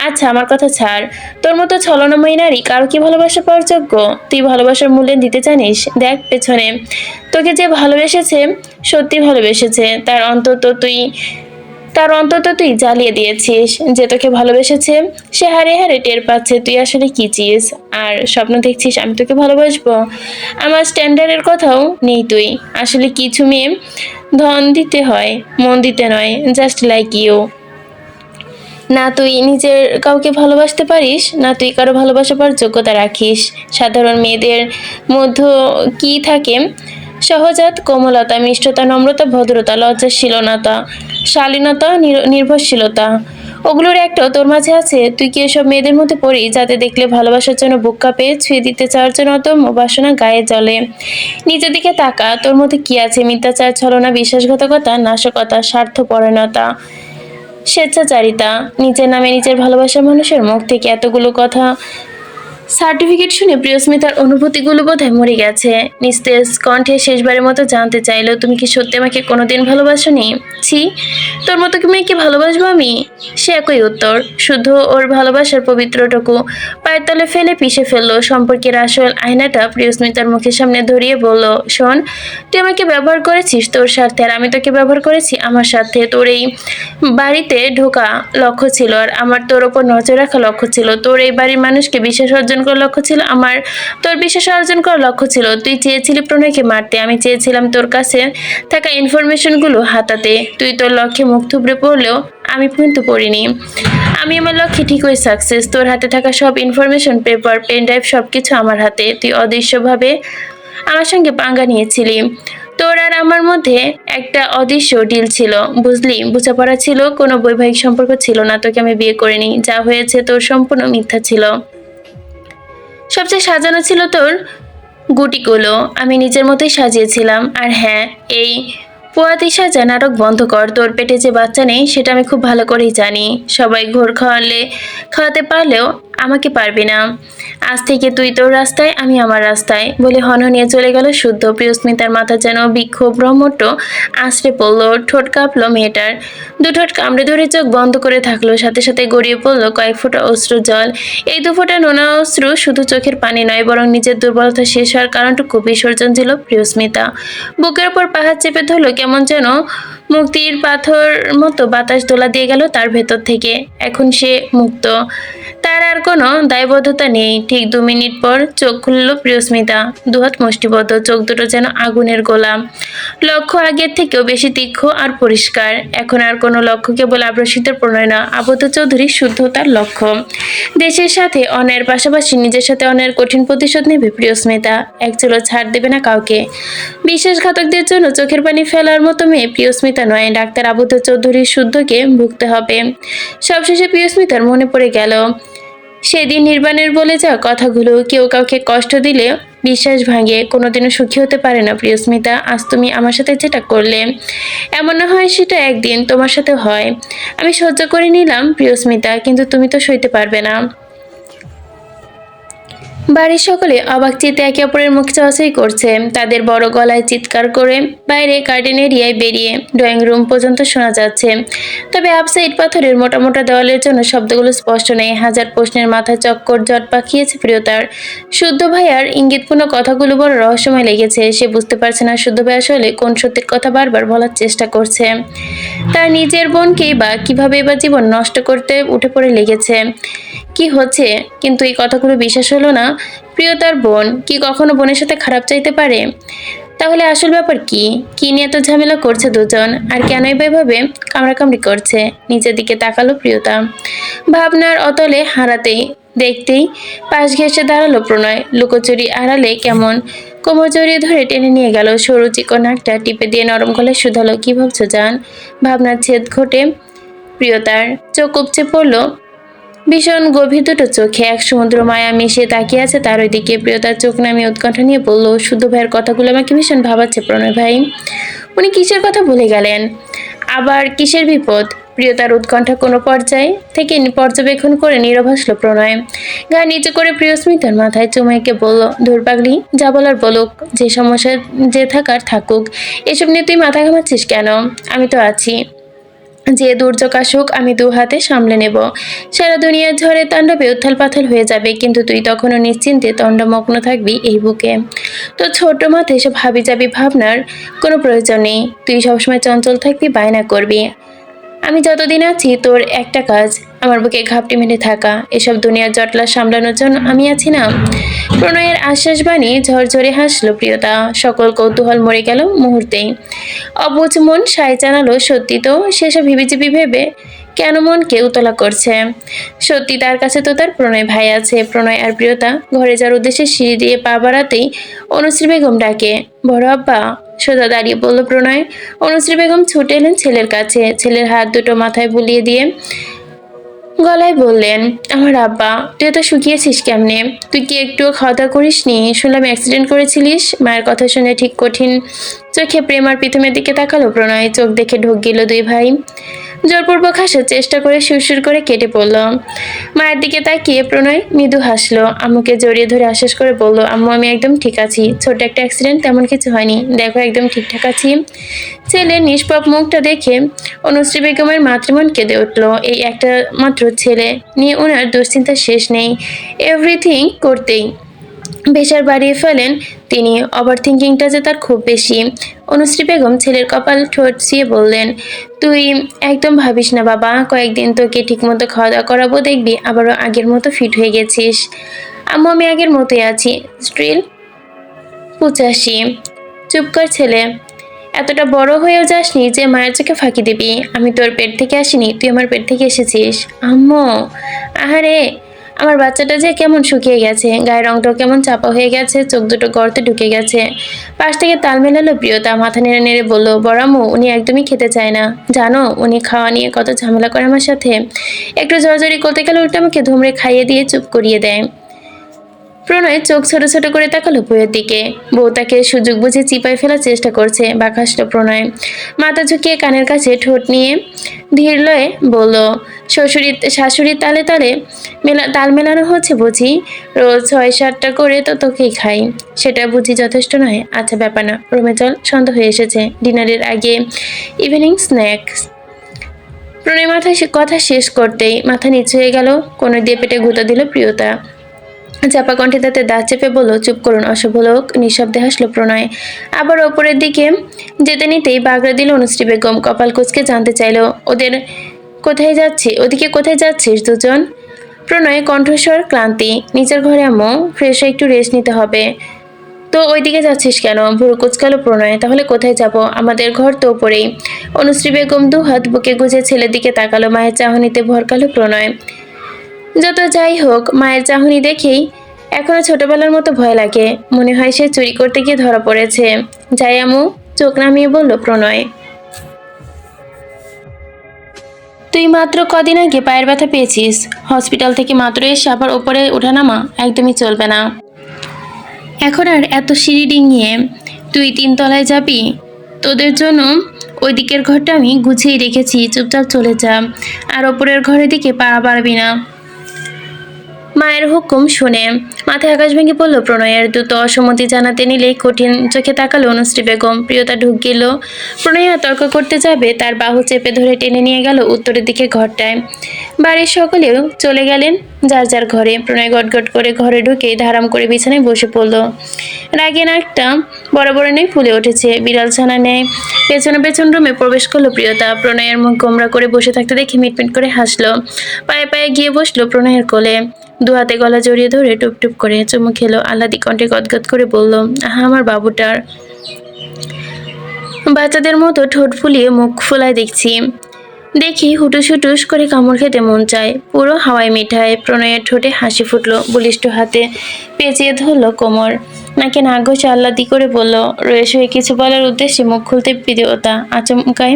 আচ্ছা আমার কথা ছাড়, তোর মতো ছলনাময়ী নারী কারো কি ভালোবাসা পাওয়ার যোগ্য? তুই ভালোবাসার মূল্য দিতে জানিস? দেখ পেছনে, তোকে যে ভালোবেসেছে, সত্যি ভালোবেসেছে, তার অন্তত তুই জ্বালিয়ে দিয়েছিস। যে তোকে ভালোবেসেছে সে হারে হারে টের পাচ্ছে তুই আসলে কি চিস। আর স্বপ্ন দেখছিস আমি তোকে ভালোবাসবো? আমার স্ট্যান্ডার্ডের কথাও নেই তুই। আসলে কিছু মেয়ে ধন দিতে হয়, মন দিতে নয়। Just like you. না তুই নিজের কাউকে ভালোবাসতে পারিস, না তুই কারো ভালোবাসা পাওয়ার যোগ্যতা রাখিস। সাধারণ মেয়েদের মধ্যে কি থাকে? সহজাত কোমলতা, মিষ্টতা, নম্রতা, ভদ্রতা, লজ্জাশীলতা, শালীনতা, নির্ভরশীলতা, ওগুলোর একটাও তোর মাঝে আছে? তুই কি এসব মেয়েদের মধ্যে পড়ি যাতে দেখলে ভালোবাসার জন্য বুক কাঁপে, ছুঁয়ে দিতে চাওয়ার জন্য অদম্য বাসনা গায়ে জ্বলে? নিজের দিকে তাকা, তোর মধ্যে কি আছে? মিথ্যাচার, ছলনা, বিশ্বাসঘাতকতা, নাশকতা, স্বার্থপরণতা, স্বেচ্ছাচারিতা। নিজের নামে নিজের ভালোবাসার মানুষের মুখ থেকে এতগুলো কথা সার্টিফিকেট শুনে প্রিয়স্মিতার অনুভূতিগুলো বোধহয় মরে গেছে। নিস্তেজ কণ্ঠে শেষবারের মতো জানতে চাইলো, তুমি কি সত্যি আমাকে কোনোদিন ভালোবাসোনি? ছি, তোর মতো কি মেয়েকে ভালোবাসবো আমি? সে একই উত্তর। শুদ্ধ ওর ভালোবাসার পবিত্রটুকু পায়ের তলে ফেলে পিষে ফেললো। সম্পর্কের আসল আয়নাটা প্রিয়স্মিতার মুখের সামনে ধরিয়ে বলল, শোন, তুই আমাকে ব্যবহার করেছিস তোর স্বার্থে, আর আমি তোকে ব্যবহার করেছি আমার স্বার্থে। তোর এই বাড়িতে ঢোকা লক্ষ্য ছিল, আর আমার তোর ওপর নজর রাখা লক্ষ্য ছিল। তোর এই বাড়ির মানুষকে বিশ্বাস অর্জন করার লক্ষ্য ছিল, আমার তোর বিশ্বাস অর্জন করার লক্ষ্য ছিল। তুই চেয়েছিলি প্রণয়কে মারতে, আমি চেয়েছিলাম তোর কাছে থাকা ইনফরমেশনগুলো হাতাতে। তুই তোর লক্ষ্যে মুখ থুবড়ে পড়লেও আমি কিন্তু পড়িনি। আমি আমার লক্ষ্যে ঠিকই সাকসেস। তোর হাতে থাকা সব ইনফরমেশন, পেপার, পেন ড্রাইভ সবকিছু আমার হাতে। তুই অদৃশ্যভাবে আমার সঙ্গে পাঙ্গা নিয়েছিলি। তোর আর আমার মধ্যে একটা অদৃশ্য ডিল ছিল, বুঝলি? বোঝাপড়া ছিল, কোনো বৈবাহিক সম্পর্ক ছিল না। তোকে আমি বিয়ে করিনি। যা হয়েছে তোর সম্পূর্ণ মিথ্যা ছিল। সবচেয়ে সাজানো ছিল তোর গুটিগুলো, আমি নিজের মতোই সাজিয়েছিলাম। আর হ্যাঁ, এই পোয়াতি সাজা নাটক বন্ধ কর। তোর পেটে যে বাচ্চা নেই সেটা আমি খুব ভালো করেই জানি। সবাই ঘোর খাওয়াতে পারলেও আমাকে পারবি না। আজ থেকে তুই তোর রাস্তায়, আমি আমার রাস্তায়, বলে হনহনিয়ে চলে গেল শুদ্ধ। প্রিয়স্মিতার মাথা যেন বিক্ষোভ ব্রহ্মট্ট আছড়ে পড়লো। ঠোঁট কাঁপলো মেয়েটার। দুঠোঁট কামড়ে ধরে চোখ বন্ধ করে থাকলো। সাথে সাথে গড়িয়ে পড়লো কয়েক ফোঁটা অশ্রু জল। এই দুফোঁটা নোনা অশ্রু শুধু চোখের পানি নয়, বরং নিজের দুর্বলতা শেষ হওয়ার কারণটুকু বিসর্জন দিল প্রিয়স্মিতা। বুকের ওপর পাহাড় চেপে ধরলো, কেমন যেন মুক্তির পাথর মতো বাতাস দোলা দিয়ে গেল তার ভেতর থেকে। এখন সে মুক্ত, তার আর কোনো দায়বদ্ধতা নেই। ঠিক 2 মিনিট পর চোখ খুলল প্রিয়স্মিতা। দুহাত মুষ্টিবদ্ধ, চোখ দুটো যেন আগুনের গোলা। লক্ষ্য আগের থেকেও বেশি তীক্ষ্ণ আর পরিষ্কার। এখন আর কোনো লক্ষ্য কেবল আবশ্যিতের প্রণয় না, আবদ্ধ চৌধুরীর শুদ্ধতার লক্ষ্য। দেশের সাথে অন্যায়ের পাশাপাশি নিজের সাথে অন্যায়ের কঠিন প্রতিশোধ নেবে প্রিয়স্মিতা। এক চুলো ছাড় দেবে না কাউকে। বিশ্বাসঘাতকদের জন্য চোখের পানি ফেলার মতো মেয়ে প্রিয়স্মিতা একটা নয়, ডাক্তার আবুদ্ধ চৌধুরীর শুদ্ধকে ভুগতে হবে। সবশেষে প্রিয়স্মিতার মনে পড়ে গেল সেদিন নির্বাণের বলে যাওয়া কথাগুলো। কেউ কাউকে কষ্ট দিলে বিশ্বাস ভাঙে, কোনোদিনও সুখী হতে পারে না প্রিয়স্মিতা। আজ তুমি আমার সাথে যেটা করলে, এমন না হয় সেটা একদিন তোমার সাথে হয়। আমি সহ্য করে নিলাম প্রিয়স্মিতা, কিন্তু তুমি তো সইতে পারবে না। বাড়ির সকলে অবাক চিত্তে একে অপরের মুখ চাওয়াচাই করছে। তাদের বড় গলায় চিৎকার করে বাইরে গার্ডেন এরিয়ায় বেরিয়ে ড্রয়িং রুম পর্যন্ত শোনা যাচ্ছে। তবে আপসাইড পাথরের মোটা মোটা দেওয়ালের জন্য শব্দগুলো স্পষ্ট নেই। হাজার প্রশ্নের মাথায় চক্কর জট পাকিয়েছে প্রিয়তার। শুদ্ধ ভাইয়ার ইঙ্গিতপূর্ণ কথাগুলো বড় রহস্যময় লেগেছে। সে বুঝতে পারছে না শুদ্ধ ভাই আসলে কোন সত্যের কথা বারবার বলার চেষ্টা করছে। তার নিজের বোনকেই বা কিভাবে এবার জীবন নষ্ট করতে উঠে পড়ে লেগেছে। কি হচ্ছে কিন্তু এই কথাগুলো বিশ্বাস হলো না। প্রিয়তার বোন কি কখনো বোনের সাথে খারাপ চাইতে পারে? তাহলে আসল ব্যাপার কি? কি নিয়ে এত ঝামেলা করছে দুজন, আর কেনই বা এভাবে কামড়াকামড়ি করছে? নিচের দিকে তাকালো প্রিয়তা। ভাবনার অতলে হারাতেই দেখতেই পাশ ঘেঁষে দাঁড়ালো প্রণয়। লুকোচুরি আড়ালে কেমন কোমর জড়িয়ে ধরে টেনে নিয়ে গেল। সরু চিকন নাকটা টিপে দিয়ে নরম গলায় শুধালো, কি ভাবছো জান? ভাবনার ছেদ ঘটে প্রিয়তার চোখ উপচে পড়লো। ভীষণ গভীর দুটো চোখে এক সমুদ্র মায়া মিশিয়ে তাকিয়ে আছে তার ওইদিকে। প্রিয়তার চোখ নামিয়ে উৎকণ্ঠা নিয়ে বলল, শুদ্ধ ভাইয়ের কথাগুলো আমাকে ভীষণ ভাবাচ্ছে প্রণয় ভাই। উনি কিসের কথা ভুলে গেলেন? আবার কিসের বিপদ? প্রিয়তার উৎকণ্ঠা কোনো পর্যায়ে থেকে পর্যবেক্ষণ করে নীরব হাসলো প্রণয়। গা নিচে করে প্রিয়স্মিতার মাথায় চুমাইকে বলল, ধুর পাগলি, যা বলার বলুক, যে সমস্যা যে থাকার থাকুক, এসব নিয়ে তুই মাথা ঘামাচ্ছিস কেন? আমি তো আছি। যে দুর্যোগ আসুক আমি দু হাতে সামলে নেব। সারা দুনিয়ার ঝড়ে তাণ্ডবে উত্থাল পাথাল হয়ে যাবে, কিন্তু তুই তখনও নিশ্চিন্তে দণ্ডমগ্ন থাকবি এই বুকে। তো ছোট মাথায় এসব হাবি যাবি ভাবনার কোনো প্রয়োজন নেই। তুই সবসময় চঞ্চল থাকবি, বায়না করবি। আমি যতদিন আছি তোর একটা কাজ, আমার বুকে ঘাপটি মেরে থাকা। এসব দুনিয়ার জটলা সামলানোর জন্য আমি আছি না? প্রণয়ের আশ্বাস বাণী ঝরঝরে হাসলো প্রিয়তা। সকল কৌতূহল মরে গেল মুহূর্তেই। অবুঝ মন সায় জানালো, সত্যি তো সেসব হিবিজিবি ভেবে কেন মনকে উতলা করছে? সত্যি তার কাছে তো তার প্রণয় ভাই আছে। প্রণয় আর প্রিয়তা ঘরে যাওয়ার উদ্দেশ্যে সিঁড়ি দিয়ে পা বাড়াতেই অনুশ্রী বেগম ডাকে, বড় আব্বা। সোজা দাঁড়িয়ে বলল প্রণয়। অনুশ্রী বেগম ছুটে এলেন ছেলের কাছে। ছেলের হাত দুটো মাথায় বুলিয়ে দিয়ে গলায় বললেন, আমার আব্বা, তুই তো শুকিয়েছিস কেমনে? তুই কি একটুও খাওয়া দাওয়া করিস নি? শুনলাম অ্যাক্সিডেন্ট করেছিলিস। মায়ের কথা শুনে ঠিক কঠিন চোখে প্রেম আর প্রীতমের দিকে তাকালো প্রণয়। চোখ দেখে ঢোক গেল দুই ভাই। জোরপূর্বক হাসার চেষ্টা করে সুরসুর করে কেটে পড়ল। মায়ের দিকে তাকিয়ে প্রণয় মৃদু হাসলো। আম্মুকে জড়িয়ে ধরে আশ্বাস করে বলল, আম্মু আমি একদম ঠিক আছি। ছোট একটা অ্যাক্সিডেন্ট, তেমন কিছু হয়নি, দেখো একদম ঠিকঠাক আছি। ছেলের নিষ্পাপ মুখটা দেখে অনুশ্রী বেগমের মাতৃমন কেঁদে উঠল। এই একটা মাত্র ছেলে নিয়ে ওনার দুশ্চিন্তার শেষ নেই। এভরিথিং করতেই প্রেশার বাড়িয়ে ফেলেন তিনি। ওভার থিঙ্কিংটা যে তার খুব বেশি। অনুশ্রী বেগম ছেলের কপাল ঠোঁট ছুঁয়ে বললেন, তুই একদম ভাবিস না বাবা, কয়েকদিন তোকে ঠিকমতো খাওয়া দাওয়া করাবো, দেখবি আবারও আগের মতো ফিট হয়ে গেছিস। আম্মু আমি আগের মতোই আছি, স্টিল 85। চুপ কর ছেলে, এতটা বড় হয়েও যাসনি যে মায়ের চোখে ফাঁকি দিবি। আমি তোর পেট থেকে আসিনি, তুই আমার পেট থেকে এসেছিস। আম্মু, আহারে আমার বাচ্চাটা যে কেমন শুকিয়ে গেছে, গায়ের রংটাও কেমন চাপা হয়ে গেছে, চোখ দুটো গর্তে ঢুকে গেছে। পাশ থেকে তাল মেলালো প্রিয়তা, মাথা নেড়ে নেড়ে বলল, বড়াম্মু উনি একদমই খেতে চায় না, জানো উনি খাওয়া নিয়ে কত ঝামেলা করে আমার সাথে। একটু জড়াজড়ি করতে গেলে উল্টে আমাকে ধুমড়ে খাইয়ে দিয়ে চুপ করিয়ে দেয়। প্রণয় চোখ ছোট ছোট করে তাকালো বউয়ের দিকে। বউ তাকে সুযোগ বুঝে চিপায় ফেলার চেষ্টা করছে। বাঁক হাসলো প্রণয়। মাথা ঝুঁকিয়ে কানের কাছে ঠোঁট নিয়ে ধীর লয়ে বলল, শাশুড়ির তালে তালে তাল মেলানো হচ্ছে বুঝি? রোজ 6-7টা করে তো তোকেই খাই, সেটা বুঝি যথেষ্ট নয়? আচ্ছা ব্যাপার না, রুমে চল, সন্ধ্যা হয়ে এসেছে, ডিনারের আগে ইভিনিং স্ন্যাক্স। প্রণয় কথা শেষ করতেই মাথা নিচু হয়ে গেল। কোনো দিয়ে পেটে গুঁতা দিল প্রিয়তা। চাপা কণ্ঠে তাতে দাঁত চেপে বলল, চুপ করুন অশুভ লোক। নিঃশব্দে হাসলো প্রণয়। আবার ওপরের দিকে যেতে নিতেই বাগড়া দিল অনুশ্রী বেগম। কপাল কুঁচকে জানতে চাইল, ওদিকে কোথায় যাচ্ছিস দুজন? প্রণয় কণ্ঠস্বর ক্লান্তি। নিচের ঘরে আম্মু, ফ্রেশ হয়ে একটু রেস্ট নিতে হবে। তো ওইদিকে যাচ্ছিস কেন? ভুরু কুচকালো প্রণয়। তাহলে কোথায় যাব? আমাদের ঘর তো ওপরেই। অনুশ্রী বেগম দু হাত বুকে গুজে ছেলের দিকে তাকালো। মায়ের চাহনিতে ভরকালো প্রণয়। যত যাই হোক, মায়ের চাহনি দেখেই এখনো ছোটবেলার মতো ভয় লাগে। মনে হয় সে চুরি করতে গিয়ে ধরা পড়েছে। যাই আম্মু, চোখ নামিয়ে বলল প্রণয়। তুই মাত্র কদিন আগে পায়ের ব্যথা পেয়েছিস, হসপিটাল থেকে মাত্র এসে আবার ওপরে ওঠানামা একদমই চলবে না। এখন আর এত সিঁড়ি ডিঙিয়ে তুই 3 তলায় যাবি? তোদের জন্য ওই দিকের ঘরটা আমি গুছিয়ে রেখেছি, চুপচাপ চলে যা, আর ওপরের ঘরের দিকে পা বাড়বি না। মায়ের হুকুম শুনে মাথায় আকাশ ভেঙে পড়ল প্রণয়ের। দ্রুত অসম্মতি জানাতে নিলেই কঠিন চোখে তাকালো অনুশ্রী বেগম। প্রিয়তা ঢুক গেল। প্রণয়া তর্ক করতে যাবে, তার বাহু চেপে ধরে টেনে নিয়ে গেল উত্তরের দিকে ঘরটায়। বাড়ির সকলেও চলে গেলেন যার যার ঘরে। প্রণয় গটগট করে ঘরে ঢুকে ধারাম করে বিছানায় বসে পড়ল। রাগে নাকটা বড় বড় নেই ফুলে উঠেছে, বিড়াল ছানা নেয়। পেছনে পেছন রুমে প্রবেশ করলো প্রিয়তা। প্রণয়ের মুখ গোমরা করে বসে থাকতে দেখে মিটমিট করে হাসলো। পায়ে পায়ে গিয়ে বসলো প্রণয়ের কোলে। দুহাতে গলা জড়িয়ে ধরে টুপ টুপ করে চুমু খেলো। আহ্লাদি কণ্ঠে গদগদ করে বলল, আহা আমার বাবুটার। বাচ্চাদের মতো ঠোঁট ফুলিয়ে মুখ ফুলায় দেখি হুটুস হুটুস করে কামড় খেতে মন চায়। পুরো হাওয়াই মিঠায়। প্রণয়ের ঠোঁটে হাসি ফুটলো। বলিষ্ঠ হাতে পেঁচিয়ে ধরলো কোমর। নাকে নাক ঘষে আহ্লাদি করে বলল, রয়েস হয়ে কিছু বলার উদ্দেশ্যে মুখ খুলতে প্রিয়তা আচমকায়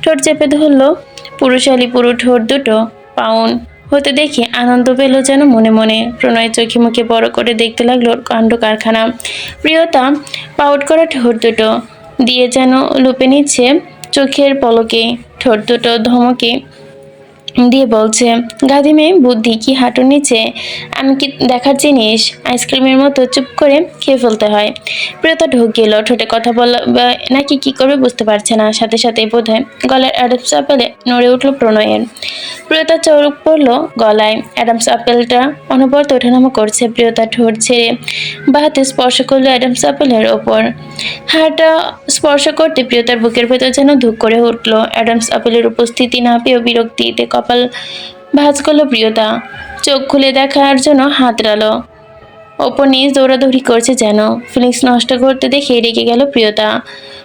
ঠোঁট চেপে ধরলো। পুরুষালী পুরো ঠোঁট দুটো পাউন হতে দেখে আনন্দ পেল যেন মনে মনে। প্রণয় চোখে মুখে বড় করে দেখতে লাগলো কাণ্ড কারখানা। প্রিয়তা পাউট করা ঠোঁট দুটো দিয়ে যেন লুপে নিচ্ছে চোখের পলকে। ঠোঁট দুটো ধমকে দিয়ে বলছে, গাধি মেয়ে বুদ্ধি কি হাঁটুর নিচে, আমি কি দেখার জিনিস? আইসক্রিমের মতো চুপ করে খেয়ে ফেলতে হয়। প্রিয়তা ঢোক গেল। ঠোঁটে কথা বলা নাকি কি করবে বুঝতে পারছে না। সাথে সাথে বোধহয় গলার অ্যাডামস আপেলে নড়ে উঠল প্রণয়ের। প্রিয়তা চোখ পড়ল গলায়। অ্যাডামস আপেলটা অনবরত ওঠানামা করছে। প্রিয়তা ঠোঁট ছেড়ে বাহাতে স্পর্শ করলো অ্যাডামস আপেলের ওপর। হাড়টা স্পর্শ করতে প্রিয়তার বুকের ভেতর যেন ধুক করে উঠল। অ্যাডামস আপেলের উপস্থিতি না পেয়েও বিরক্তিতে কপাল ভাঁজ করলো প্রিয়তা। চোখ খুলে দেখার জন্য হাতড়ালো। ওপর নিচ দৌড়াদৌড়ি করছে যেন। ফিলিংস নষ্ট করতে দেখে রেগে গেল প্রিয়তা।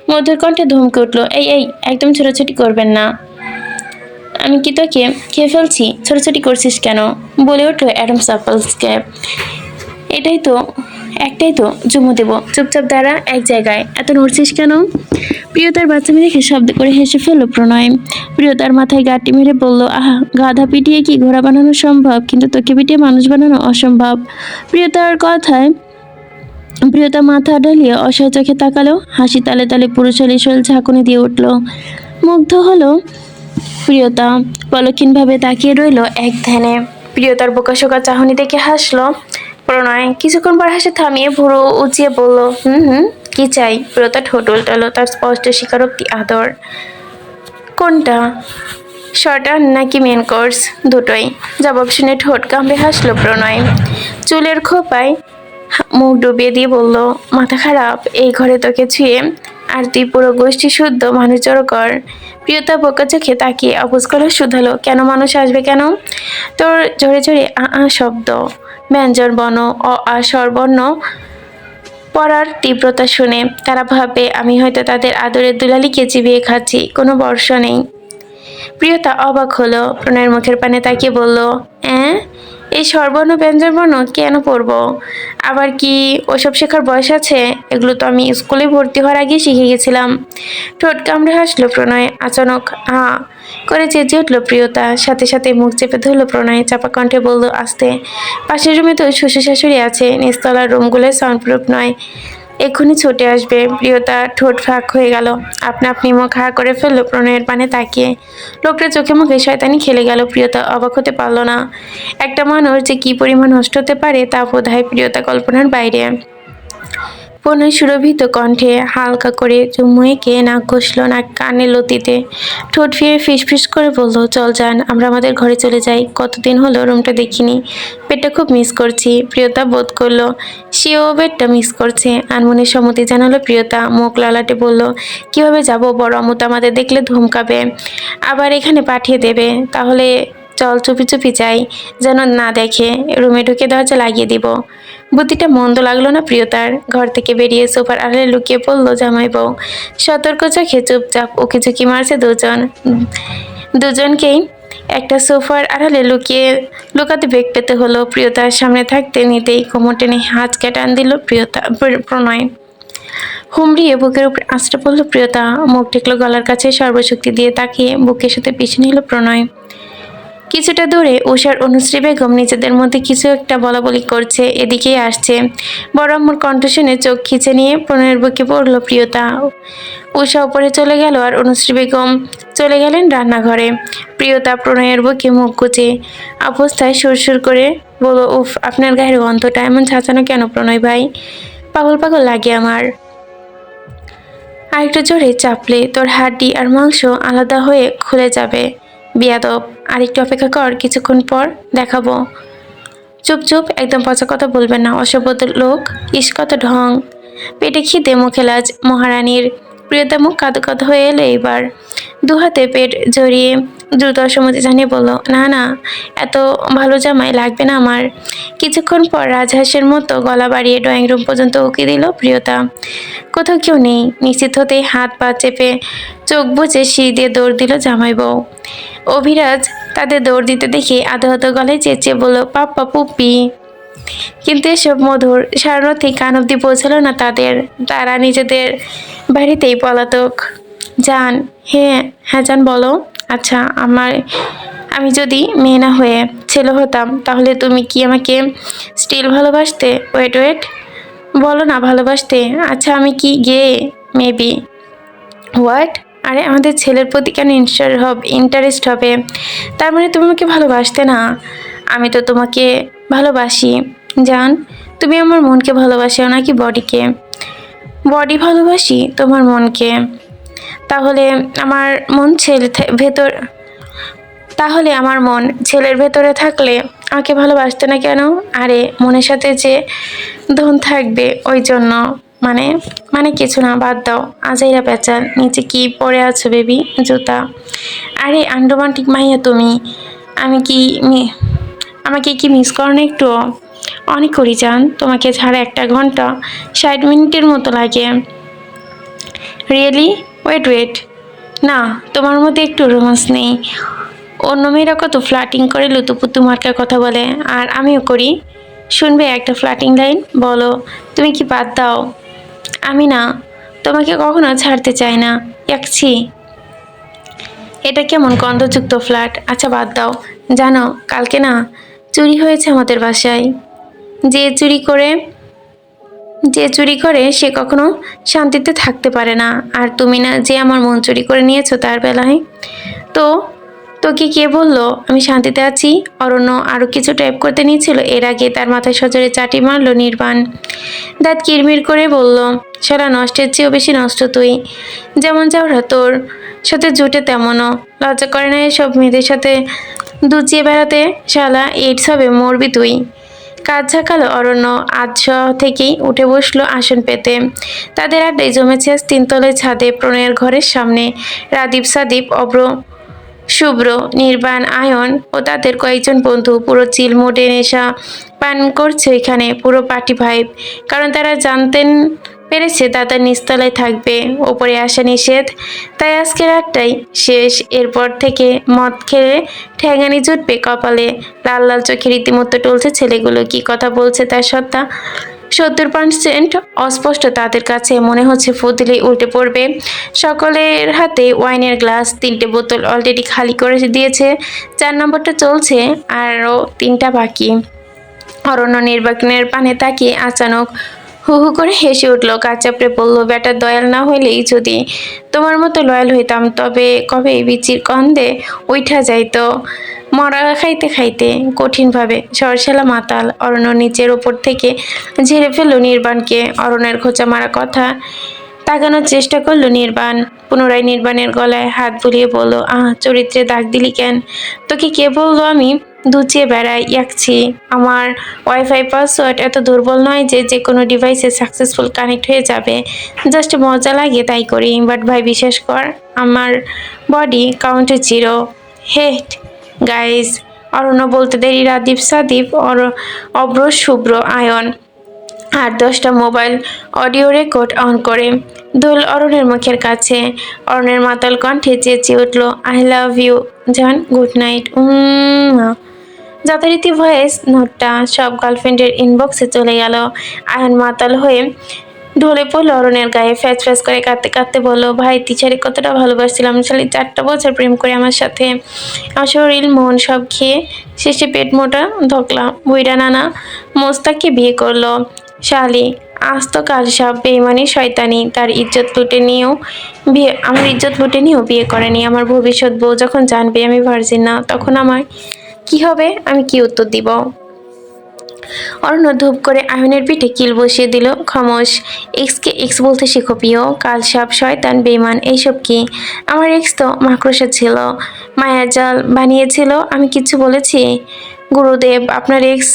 মধুর কণ্ঠে ধমকে উঠল, এই এই একদম ছোটাছুটি করবেন না। আমি কি তোকে খেয়ে ফেলছি? ছোটাছুটি করছিস কেন? বলে উঠলো অ্যাডামস আপেলসকে। একটাই তো চুমু দেবো, চুপচাপ দাঁড়া এক জায়গায়, এত নড়ছিস কেন? প্রিয়তার বাচ্চামি দেখে শব্দ করে হেসে ফেলল প্রণয়। প্রিয়তার মাথায় গাঁটটি মেরে বলল, আহা, গাধা পিটিয়ে কি ঘোড়া বানানো সম্ভব, কিন্তু তোকে পিটিয়ে মানুষ বানানো অসম্ভব। প্রিয়তা মাথা ঢালিয়ে অসহায় চোখে তাকালো। হাসি তালে তালে পুরুষালী শরীর ঝাঁকুনি দিয়ে উঠল। মুগ্ধ হলো প্রিয়তা। পলক্ষীনভাবে তাকিয়ে রইল এক ধ্যানে। প্রিয়তার বোকাশোকা চাহনি দেখে হাসলো প্রণয়। কিছুক্ষণ পর হাসি থামিয়ে ভুরু উঁচিয়ে বলল, হুম, কি চাই? প্রিয়তা ঠোঁট উল্টালো। তার স্পষ্ট স্বীকারোক্তি আদর। কোনটা, শর্ট নাকি মেন কোর্স? দুটোই। জবাব শুনে ঠোঁট কামড়ে হাসলো প্রণয়। চুলের খোপায় মুখ ডুবিয়ে দিয়ে বলল, মাথা খারাপ? এই ঘরে তোকে ছুঁয়ে আর তুই পুরো গোষ্ঠী শুদ্ধ মানুষ জড়ো কর। প্রিয়তা বোকা চোখে তাকিয়ে অবুজ গলা শুধালো, কেন মানুষ আসবে কেন? তোর জোরে জোরে শব্দ, ব্যঞ্জন বর্ণ, স্বরবর্ণ পড়ার তীব্রতা শুনে তারা ভাববে আমি হয়তো তাদের আদরের দুলালিকে চিবিয়ে খাচ্ছি। কোনো বর্ষা নেই। প্রিয়তা অবাক হলো। প্রণয়ের মুখের পানে তাকিয়ে বলল, এই স্বরবর্ণ ব্যঞ্জনবর্ণ কেন পড়বো? আবার কি ওসব শেখার বয়স আছে? এগুলো তো আমি স্কুলে ভর্তি হওয়ার আগে শিখে গেছিলাম। ঠোঁট কামড়ে হাসলো প্রণয়। আচানক করে চেঁচিয়ে উঠল প্রিয়তা। সাথে সাথে মুখ চেপে ধরলো প্রণয়। চাপা কণ্ঠে বলল, আস্তে, পাশের রুমে তো শ্বশুর শাশুড়ি আছে, নিচতলার রুমগুলো সাউন্ডপ্রুফ নয়, এক্ষুনি ছুটে আসবে। প্রিয়তা ঠোঁট ফাঁক হয়ে গেল। আপনি মুখ হাঁ করে ফেললো প্রণয়ের পানে তাকিয়ে। লোকটা চোখে মুখে শয়তানি খেলে গেল। প্রিয়তা অবাক হতে পারল না। একটা মানুষ যে কি পরিমাণ নষ্ট হতে পারে তা বোধহয় প্রিয়তা কল্পনার বাইরে। প্রণয় সুরভিত কণ্ঠে হালকা করে চুমু এঁকে নাক ঘষল নাক কানে লতিতে। ঠোঁট ফিরে ফিসফিস করে বলল, চল যান, আমরা আমাদের ঘরে চলে যাই। কতদিন হলো রুমটা দেখিনি, পেটটা খুব মিস করছি। প্রিয়তা বোধ করলো সেও বেডটা মিস করছে। আনমনে সম্মতি জানালো প্রিয়তা। মুখ লালাটে বলল, কিভাবে যাব? বড় আম্মু তো আমাদের দেখলে ধমকাবে, আবার এখানে পাঠিয়ে দেবে। তাহলে চল চুপি চুপি যাই, যেন না দেখে। রুমে ঢুকে দরজা লাগিয়ে দিব। বুদ্ধিটা মন্দ লাগলো না প্রিয়তার। ঘর থেকে বেরিয়ে সোফার আড়ালে লুকিয়ে পড়লো জামাই বউ। সতর্ক চোখে চুপচাপ উকি ঝুঁকি মারছে দুজনকেই একটা সোফার আড়ালে লুকাতে বেগ পেতে হলো। প্রিয়তার সামনে থাকতে নিতেই কোমর টেনে হাঁচকা টান দিল প্রণয়। হুমড়িয়ে বুকের উপর আঁচড়ে পড়ল প্রিয়তা। মুখ ঠেকলো গলার কাছে। সর্বশক্তি দিয়ে তাকিয়ে বুকের সাথে পিছু নিল প্রণয়। কিছুটা দূরে উষার অনুশ্রী বেগম নিজেদের মধ্যে কিছু একটা বলাবলি করছে, এদিকেই আসছে। বড় আম্মুর কণ্ঠ শুনে চোখ খিচে নিয়ে প্রণয়ের বুকে পড়ল প্রিয়তা। উষা উপরে চলে গেল আর অনুশ্রী বেগম চলে গেলেন রান্নাঘরে। প্রিয়তা প্রণয়ের বুকে মুখ গুজে অবস্থায় সুরসুর করে বলল, উফ, আপনার গায়ের গন্ধটা এমন ছাঁচানো কেন প্রণয় ভাই? পাগল পাগল লাগে আমার। আরেকটু জোরে চাপলে তোর হাড্ডি আর মাংস আলাদা হয়ে খুলে যাবে। বিয়াদব, আরেকটু অপেক্ষা কর, কিছুক্ষণ পর দেখাবো। চুপ চুপ, একদম পচা কথা বলবেন না, অসভ্য লোক। ইস কত ঢং। পেটে খিদে মুখে লাজ মহারানীর। প্রিয়তা মুখ কাঁদো কাঁদো হয়ে এলো এবার। দুহাতে পেট জড়িয়ে দ্রুত অসম্মতি জানিয়ে বলল, না না, এত ভালো জামাই লাগবে না আমার। কিছুক্ষণ পর রাজহাঁসের মতো গলা বাড়িয়ে ড্রয়িং রুম পর্যন্ত উকি দিল প্রিয়তা। কোথাও কেউ নেই। নিশ্চিত হতেই হাত পা চেপে চোখ বুজে সিঁড়ি দিয়ে দৌড় দিল জামাই বউ। অভিরাজ তাদের দৌড় দিতে দেখে আধো আধো গলায় চেঁচিয়ে বলল, পাপ্পা পুপ্পি। কিন্তু এসব মধুর সারথি কান অব্দি পৌঁছালো না তাদের। তারা নিজেদের বাড়িতেই পলাতক। জান, হ্যাঁ হ্যাঁ জান বলো। আচ্ছা, আমি যদি মেয়ে না হয়ে ছেলে হতাম তাহলে তুমি কি আমাকে স্টিল ভালোবাসতে? ওয়েট ওয়েট, বলো না ভালোবাসতে। আচ্ছা, আমি কি গে? মেবি। হোয়াট? আরে আমাদের ছেলের প্রতি কেন ইন্টারেস্ট হবে? তার মানে তুমি আমাকে ভালোবাসতে না? আমি তো তোমাকে ভালোবাসি জান। তুমি আমার মনকে ভালোবাসো নাকি বডিকে? বডি ভালোবাসি, তোমার মনকে। তাহলে আমার মন ভেতর তাহলে আমার মন ছেলের ভেতরে থাকলে আমাকে ভালোবাসতে না কেন? আরে মনের সাথে যে ধন থাকবে ওই জন্য। মানে মানে কিছু না, বাদ দাও। আজাইরা পেঁচাল, নিচে কি পরে আছো বেবি? জুতা। আরে আনরোমান্টিক মাইয়া তুমি। আমি কি আমাকে কি মিস করো না একটু? অনেক করি জান, তোমাকে ছাড়া 1 ঘন্টা 60 মিনিটের মতো লাগে। রিয়েলি? ওয়েট ওয়েট, না, তোমার মধ্যে একটু রোমান্স নেই। অন্য মেয়েরা কত ফ্লার্টিং করে লুতুপুতু মার্কার কথা বলে, আর আমিও করি। শুনবে একটা ফ্লার্টিং লাইন? বলো। তুমি কি বাদ দাও? আমি না, তোমাকে কখনো ছাড়তে চাই না। একছি, এটা কেমন গন্ধযুক্ত ফ্ল্যাট? আচ্ছা বাদ দাও। জানো, কালকে না চুরি হয়েছে আমাদের বাসায়। যে চুরি করে সে কখনো শান্তিতে থাকতে পারে না। আর তুমি না যে আমার মন চুরি করে নিয়েছো তার বেলায়। তো তোকে কে বললো আমি শান্তিতে আছি? অরণ্য আরো কিছু টাইপ করতে নিয়েছিল, এর আগে তার মাথায় সজোরে চাটি মারলো নির্বাণ। দাঁত কিরমির করে বলল, শালা নষ্টের চেয়েও বেশি নষ্ট তুই। যেমন যাওরা তোর সাথে জুটে তেমনও। লজ্জা করে না এসব মেয়েদের সাথে দুচিয়ে বেড়াতে? শালা এইডস হবে, মরবি তুই। কাজ ঝাঁকালো অরণ্য। আজ থেকেই উঠে বসলো আসন পেতে। তাদের আড্ডায় জমেছে আজ 3 তলায় ছাদে প্রণয়ের ঘরের সামনে। রাদীপ, সাদীপ, অব্র, শুভ্র, নির্বাণ, আয়ন ও তাদের কয়েকজন বন্ধু পুরো চিল মোডে নেশা পান করছে এখানে, পুরো পার্টি ভাইব। কারণ তারা জানতেন পেরেছে দাদা নিচতলায় থাকবে, ওপরে আসা নিষেধ। তাই আজকে রাতটাই শেষ। এরপর থেকে মদ খেলে ঠ্যাঙানি জুটবে কপালে। লাল লাল চোখে রীতিমতো টলছে ছেলেগুলো। কি কথা বলছে তার সত্তা 70% অস্পষ্ট তাদের কাছে। মনে হচ্ছে ফু দিলেই উল্টে পড়বে। সকলের হাতে ওয়াইনের গ্লাস। 3টে বোতল অলরেডি খালি করে দিয়েছে। 4 নম্বরটা চলছে, আরও 3টা বাকি। অরণ্য নির্বাণের পানে তাকিয়ে আচানক হু হু করে হেসে উঠল। কাজ চাপড়ে বলল, বেটার দয়াল না হইলেই যদি তোমার মতো লয়াল হইতাম তবে কবে বিচির কন্দে উঠা যাইতো। মরা খাইতে খাইতে কঠিনভাবে সরসেলা মাতাল। অরণ্য নিচের ওপর থেকে ঝেড়ে ফেলল নির্বাণকে। অরণ্যের খোঁচা মারা কথা তাকানোর চেষ্টা করলো নির্বাণ। পুনরায় নির্বাণের গলায় হাত বুলিয়ে বলল, চরিত্রে দাগ দিলি কেন? তোকে কে বললো আমি দুচিয়ে বেড়াই? ইয়াকছি। আমার ওয়াইফাই পাসওয়ার্ড এত দুর্বল নয় যে যে কোনো ডিভাইসে সাকসেসফুল কানেক্ট হয়ে যাবে। জাস্ট মজা লাগে তাই করি। বাট ভাই বিশ্বাস কর, আমার বডি কাউন্টে 0। হেট গাইজ। অরণ্য বলতে দেরি রাদীপ, সাদীপ, অব্র, শুভ্র, আয়ন আর 10টা মোবাইল অডিও রেকর্ড অন করে দোল অরণের মুখের কাছে। অরণের মাতাল কণ্ঠে চেঁচিয়ে উঠল, আই লাভ ইউ জান, গুড নাইট। যথারীতি ভয়েস নোটটা সব গার্লফ্রেন্ডের ইনবক্সে চলে গেল। আয়ন মাতাল হয়ে ঢলে পড়লো অরণ্যের গায়ে, ফ্যাচ ফ্যাচ করে কাঁদতে কাঁদতে বলল, ভাই তিশারে কতটা ভালোবাসছিলাম, শালি 4টা বছর প্রেম করে আমার সাথে, আমার শরীর মন সব খেয়ে শেষে পেট মোটা ধকলা বুইড়া নানা মোস্তাককে বিয়ে করলো। শালি আজ তো কাল সাপ বেইমানি শয়তানি, তার ইজ্জত লুটে নিয়েও বিয়ে, আমার ইজ্জত লুটে নিয়েও বিয়ে করেনি। আমার ভবিষ্যৎ বউ যখন জানবে আমি ভার্জিন না, তখন আমার কি হবে? আমি কি উত্তর দিব? অরণ্য ধূপ করে আয়নের পিঠে কিল বসিয়ে দিল। খামোশ। এক্সকে এক্স বলতে শিখো প্রিয়, কাল সাপ শয়তান বেইমান এইসব কি? আমার এক্স তো মাকড়সা ছিল, মায়ার জাল বানিয়েছিল, আমি কিছু বলেছি? গুরুদেব আপনার এক্স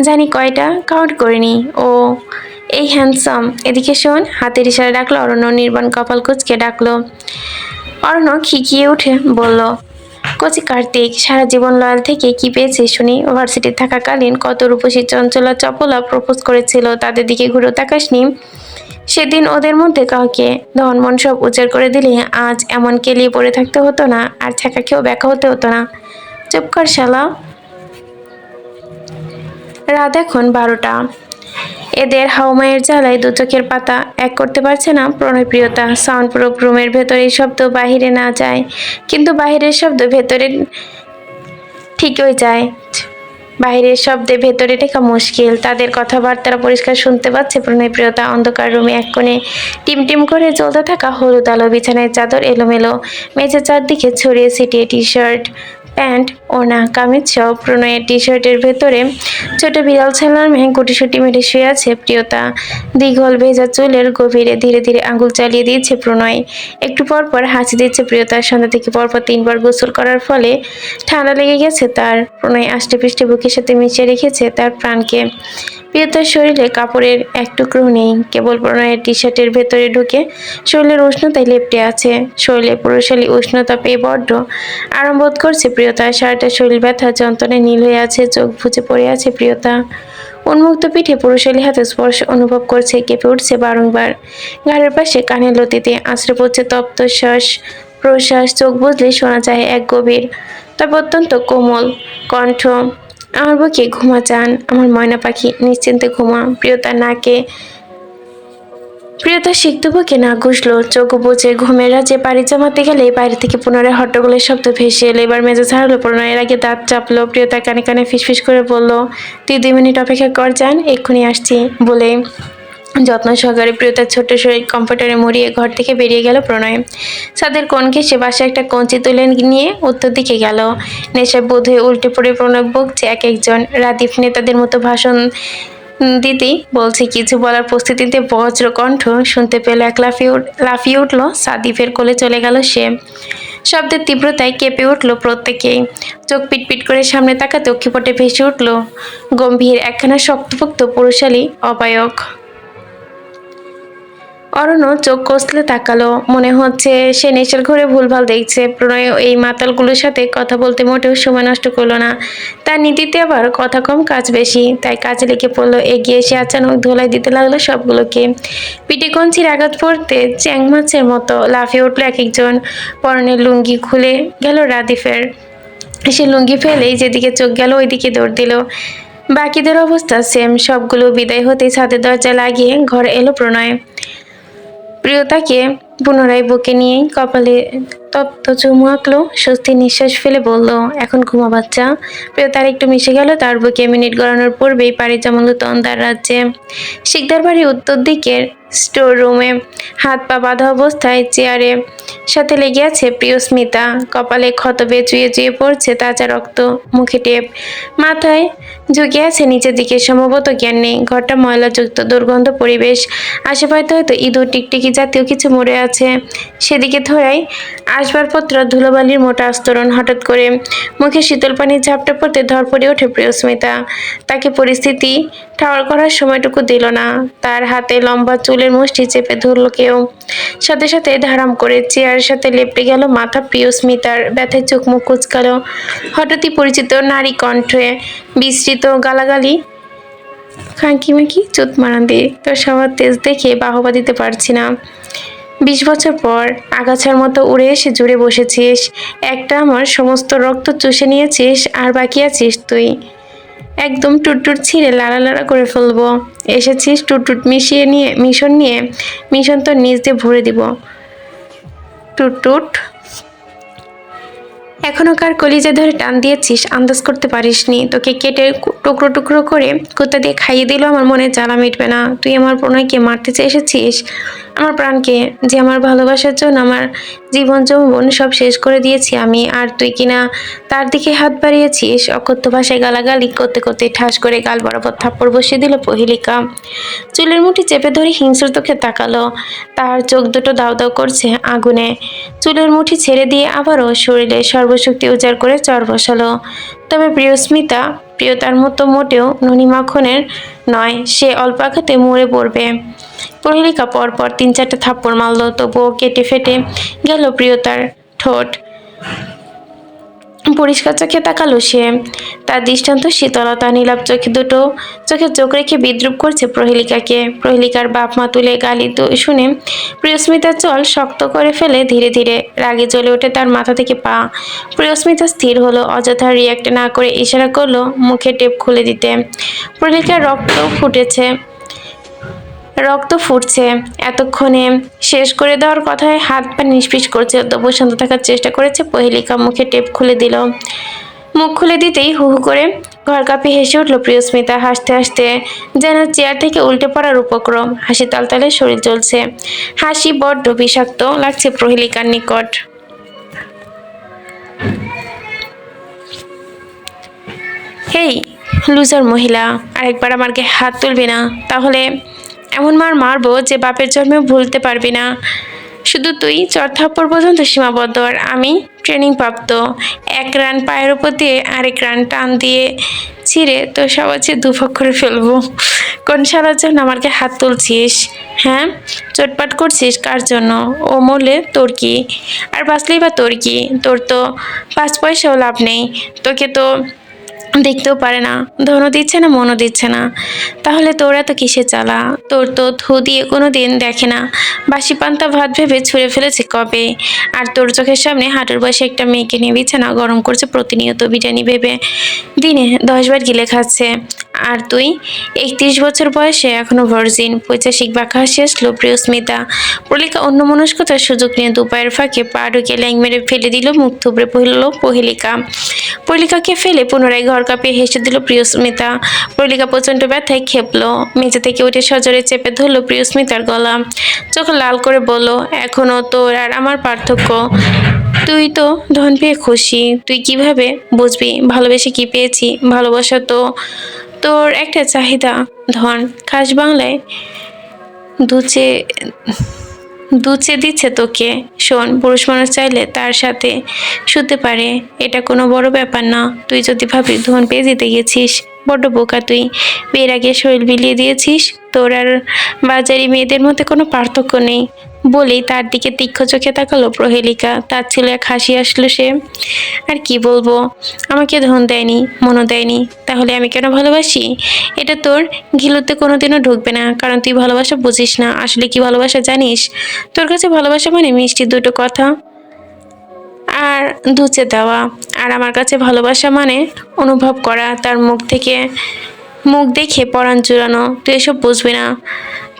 জানি কয়টা, কাউন্ট করিনি। ও এই হ্যান্ডসাম, এদিকে শোন। হাতের ইশারা ডাকলো অরণ্য, নির্বাণ কপাল কুঁচকে ডাকলো। অরণ্য খিকিয়ে উঠে বলল, কোচি কার্তিক, সারা জীবন লয়াল থেকে কি পেয়েছে শুনি? ভার্সিটি থাকাকালীন কত রূপসী চঞ্চলা চপলা প্রপোজ করেছিল, তাদের দিকে ঘুরে তাকাসনি? সেদিন ওদের মধ্যে কাউকে ধন মন সব উজাড় করে দিলে আজ এমন কেলিয়ে পড়ে থাকতে হতো না, আর ছ্যাঁকা খেয়েও ব্যাকা হতে হতো না। চুপ কর শালা। রাত এখন 12টা। এদের হাউমায়ের জ্বালায় দু চোখের পাতা এক করতে পারছে না প্রণয় প্রিয়তা। সাউন্ড প্রুফ রুমের ভেতরে শব্দ বাহিরে না যায়, কিন্তু বাহিরের শব্দ ভেতরে ঠিকই যায়। বাইরের শব্দে ভেতরে টেকা মুশকিল। তাদের কথাবার্তা পরিষ্কার শুনতে পাচ্ছে প্রণয় প্রিয়তা। অন্ধকার রুমে এক কোণে টিমটিম করে জ্বলতে থাকা হলুদ আলো, বিছানায় চাদর এলোমেলো, মেঝে চারদিকে ছড়িয়ে ছিটিয়ে টি শার্ট প্যান্ট ওড়না কামিজ সব। প্রণয়ের টি শার্টের ভেতরে ছোট বিড়াল ছানার মেয়ে গুটিসুটি মেরে শুয়ে আছে প্রিয়তা। দীঘল ভেজা চুলের গভীরে ধীরে ধীরে আঙুল চালিয়ে দিয়েছে প্রণয়। একটু পর পর হাসি দিচ্ছে প্রিয়তা। সন্ধ্যা থেকে পরপর 3বার গোসল করার ফলে ঠান্ডা লেগে গেছে তার। প্রণয় আষ্টে পৃষ্ঠে বুকের সাথে মিশিয়ে রেখেছে তার প্রাণকে। প্রিয়তার শরীরে কাপড়ের এক টুকরো নেই, কেবল প্রণয়ের টি শার্টের ভেতরে ঢুকে শরীরের উষ্ণতায় লেপ্টে আছে। শরীরে পুরুষালী উষ্ণতা পেয়ে বড্ড আরাম বোধ করছে প্রিয়তা। সারাটা শরীর ব্যথা যন্ত্রণায় নীল হয়ে আছে, চোখ বুজে পড়ে আছে প্রিয়তা। উন্মুক্ত পিঠে পুরুষালী হাতে স্পর্শ অনুভব করছে, কেঁপে উঠছে বারংবার। ঘাড়ের পাশে কানের লতিতে আশ্রে পড়ছে তপ্ত শ্বাস প্রশ্বাস। চোখ বুঝলে শোনা যায় এক গভীর তবে অত্যন্ত কোমল কণ্ঠ, আমার বুকে ঘুমা চান, আমার ময়না পাখি, নিশ্চিন্তে ঘুমা। প্রিয়তা সিক্ত বুকে না ঘুষলো, চোখ বুঝে ঘুমের রাজ্যে পাড়ি জমাতে গেলে বাইরে থেকে পুনরায় হট্টগোলের শব্দ ভেসে এলো। এবার মেজাজ হারালো প্রণয়ের, আগে দাঁত চাপলো। প্রিয়তা কানে কানে ফিসফিস করে বলল, তুই 2 মিনিট অপেক্ষা কর যান, এক্ষুনি আসছি বলে যত্ন সহকারে প্রিয়তার ছোট্ট শরীর কম্পিউটারে মরিয়ে ঘর থেকে বেরিয়ে গেল প্রণয়। ছাদের কোণ ঘেঁষে বাসায় একটা কঞ্চি তুলে নিয়ে উত্তর দিকে গেল। নেশায় বোধ হয়ে উল্টে পড়ে প্রণয় বকছে এক একজন। রাদীপ নেতাদের মতো ভাষণ দিদি বলছে, কিছু বলার প্রস্তুতিতে বজ্র কণ্ঠ শুনতে পেল এক লাফিয়ে উঠল। সাদিফের কোলে চলে গেল সে। শব্দের তীব্রতায় কেঁপে উঠল প্রত্যেকেই। চোখ পিটপিট করে সামনে তাকাতে অক্ষিপটে ভেসে উঠল গম্ভীর একখানা শক্তপোক্ত পুরুষালী অবায়ক। অরণ্য চোখ কষলে তাকালো, মনে হচ্ছে সে নেশার ঘরে ভুলভাল দেখছে। প্রণয় এই মাতালগুলোর সাথে কথা বলতে মোটেও সময় নষ্ট করলো না। তার নীতিতে আবার কথা কম কাজ বেশি, তাই কাজে লেগে পড়লো। এগিয়ে এসে আচানক ধোলাই দিতে লাগলো সবগুলোকে। পিঠে কঞ্চির আঘাত পড়তে চ্যাং মাছের মতো লাফিয়ে উঠলো এক একজন। পরনের লুঙ্গি খুলে গেল রাদিফের। সে লুঙ্গি ফেলেই যেদিকে চোখ গেল ওইদিকে দৌড় দিল। বাকিদের অবস্থা সেম। সবগুলো বিদায় হতেই ছাদের দরজা লাগিয়ে ঘরে এলো প্রণয়। প্রিয়তাকে পুনরায় বুকে নিয়ে কপালে তপ্ত চুমু আঁকলো, স্বস্তির নিঃশ্বাস ফেলে বলল, এখন ঘুমা বাচ্চা। প্রিয়তার একটু মিশে গেল তার বুকে। মিনিট গড়ানোর পূর্বেই পাড়ি জমালো তন্দার রাজ্যে। শিকদার বাড়ির উত্তর দিকের স্টোর রুমে হাত পা বাঁধা অবস্থায় চেয়ারে সাথে লেগে আছে প্রিয়স্মিতা। কপালে ক্ষত বেয়ে চুয়ে চুয়ে পড়ছে তাজা রক্ত, মুখে টেপ, মাথায় ঝুঁকে আছে নিচের দিকে। সম্ভবত জ্ঞান নেই। ঘরটা ময়লাযুক্ত, দুর্গন্ধ পরিবেশ। আশেপাশে হয়তো ইঁদুর টিকটিকি জাতীয় কিছু মরে আছে। সেদিকে ধরাই আসবাবপত্র, ধুলোবালির মোটা আস্তরণ। হঠাৎ করে মুখে শীতল পানির ঝাপটা পড়তে ধরপড়ে ওঠে প্রিয়স্মিতা। তাকে পরিস্থিতি ঠাওর করার সময়টুকু দিল না। তার হাতে লম্বা চুলের মুষ্টি চেপে ধরল কেউ। সাথে সাথে ধারাম করে চেয়ারের সাথে লেপটে গেল মাথা প্রিয়স্মিতার। ব্যথায় চোখ মুখ কুচকালো। হঠাৎই পরিচিত নারী কণ্ঠে বিস্তৃত গালাগালি, খাঁকিমাকি চুত মারান দিয়ে, তোর সবার তেজ দেখে বাহবা দিতে পারছি না। 20 বছর পর আগাছার মতো উড়ে এসে জুড়ে বসেছিস, একটা আমার সমস্ত রক্ত চুষে নিয়েছিস, আর বাকি আছিস তুই। একদম টুটটুট ছিঁড়ে লাড়া লাড়া করে ফেলবো। এসেছিস টুটটুট মিশন নিয়ে, মিশন তো নিজ দিয়ে ভরে দিব। টুটটুট এখনো কার কলিজা ধরে টান দিয়েছিস আন্দাজ করতে পারিসনি। তোকে কেটে টুকরো টুকরো করে কুত্তা দিয়ে খাইয়ে দিলেও আমার মনে জ্বালা মিটবে না। তুই আমার প্রণয়কে মারতে চেয়ে এসেছিস, আমার প্রাণকে, যে আমার ভালোবাসার জন্য আমার জীবন যৌবন সব শেষ করে দিয়েছি আমি, আর তুই কিনা তার দিকে হাত বাড়িয়েছিস। অকথ্য ভাষায় গালাগালি করতে করতে ঠাস করে গাল বরাবর থাপ্পড় বসিয়ে দিল প্রহেলিকা। চুলের মুঠি চেপে ধরে হিংস্র চোখে তাকালো। তার চোখ দুটো দাউ দাউ করছে আগুনে। চুলের মুঠি ছেড়ে দিয়ে আবারও শরীরে সর্বশক্তি উজাড় করে চর বসালো। তবে প্রিয়স্মিতা প্রিয়তার মতো মোটেও ননি মাখনের নয়, সে অল্প আঘাতে মরে পড়বে। প্রহেলিকা পরপর 3-4টে থাপ্পড় মারল, তবুও কেটে ফেটে গেল প্রিয়তার ঠোঁট। পরিষ্কার চোখে তাকালো সে। তার দৃষ্টান্ত শীতলতা, নীলাভ চোখে চোখ রেখে বিদ্রুপ করছে প্রহেলিকাকে। প্রহেলিকার বাপ মা তুলে গালি শুনে প্রিয়স্মিতার চল শক্ত করে ফেলে ধীরে ধীরে। রাগে জ্বলে ওঠে তার মাথা থেকে পা। প্রিয়স্মিতা স্থির হলো, অযথা রিয়াক্ট না করে ইশারা করলো মুখে টেপ খুলে দিতে। প্রহেলিকার রক্ত ফুটছে। এতক্ষণে শেষ করে দেওয়ার কথায় হাত পা নিষ্পিস করছে, তবু শান্ত থাকার চেষ্টা করেছে প্রহেলিকা। মুখে টেপ খুলে দিল। মুখ খুলে দিতেই হু হু করে ঘর কাঁপিয়ে হেসে উঠল প্রিয়স্মিতা। হাসতে হাসতে যেন চেয়ার থেকে উল্টে পড়ার উপক্রম। হাসি তালতালে শরীর চলছে। হাসি বড্ড বিষাক্ত লাগছে প্রহেলিকার নিকট। হেই লুজার মহিলা, আরেকবার আমার গায়ে হাত তুলবি না, তাহলে এমন মার মারবো যে বাপের জন্মেও ভুলতে পারবি না। শুধু তুই চর থাপ্পড় পর্যন্ত সীমাবদ্ধ, আর আমি ট্রেনিং প্রাপ্ত। এক রান পায়ের উপর দিয়ে আরেক রান টান দিয়ে ছিঁড়ে তোর সবাই দুভাগ করে ফেলবো। কোন শালার জন্য আমার গায়ে হাত তুলছিস? হ্যাঁ, চটপাট করছিস কার জন্য? ও মরলে তোর কি, আর বাঁচলেই বা তোর কি? তোর তো 5 পয়সাও লাভ নেই। তোকে তো দেখতেও পারে না, ধনও দিচ্ছে না, মনও দিচ্ছে না। তাহলে তোরা তো কিসে চালা? তোর তো থু দিয়ে কোনো দিন দেখে না, বাসি পান্তা ভাত ভেবে ছুঁড়ে ফেলেছে কবে। আর তোর চোখের সামনে হাঁটুর বয়সে একটা মেয়েকে নিয়ে বিছানা গরম করছে প্রতিনিয়ত বিরিয়ানি ভেবে, দিনে 10 বার গিলে খাচ্ছে। আর তুই 31 বছর বয়সে এখনো ভার্জিন। পৈচাসিক বাঁকা হাসি আসলো প্রিয়স্মিতা। প্রহেলিকা অন্যমনস্কতার সুযোগ নিয়ে দুপায়ের ফাঁকে পা ঢুকে ল্যাং মেরে ফেলে দিল, মুখ থুবড়ে পড়ল প্রহেলিকাকে ফেলে পুনরায় ঘর কাঁপিয়ে হেসে দিল প্রিয়স্মিতা। প্রহেলিকা প্রচণ্ড ব্যথায় খেপলো, মেঝে থেকে উঠে সজোরে চেপে ধরল প্রিয়স্মিতার গলা। চোখ লাল করে বলল, এখনো তোর আর আমার পার্থক্য। তুই তো ধন পেয়ে খুশি, তুই কিভাবে বুঝবি ভালোবেসে কি পেয়েছি? ভালোবাসা তো তোর একটা চাহিদা, ধন। খাস বাংলায় দুচে দিচ্ছে তোকে। শোন, পুরুষ মানুষ চাইলে তার সাথে শুতে পারে, এটা কোনো বড় ব্যাপার না। তুই যদি ভাবি ধন পেয়ে জিতে গেছিস, বড্ড বোকা তুই। বিয়ের আগে শরীর বিলিয়ে দিয়েছিস। তোর আর বাজারি মেয়েদের মধ্যে কোনো পার্থক্য নেই। বলেই তার দিকে তীক্ষ্ণ চোখে তাকালো প্রহেলিকা। তার ছিল এক হাসি আসলো সে। আর কি বলবো, আমাকে ধন দেয়নি, মনও দেয়নি, তাহলে আমি কেন ভালোবাসি? এটা তোর ঘিলুতে কোনোদিনও ঢুকবে না, কারণ তুই ভালোবাসা বুঝিস না। আসলে কি ভালোবাসা জানিস? তোর কাছে ভালোবাসা মানে মিষ্টি দুটো কথা আর ধুচে দেওয়া, আর আমার কাছে ভালোবাসা মানে অনুভব করা, তার মুখ দেখে পরাণ জুড়ানো। তুই এসব বুঝবি না।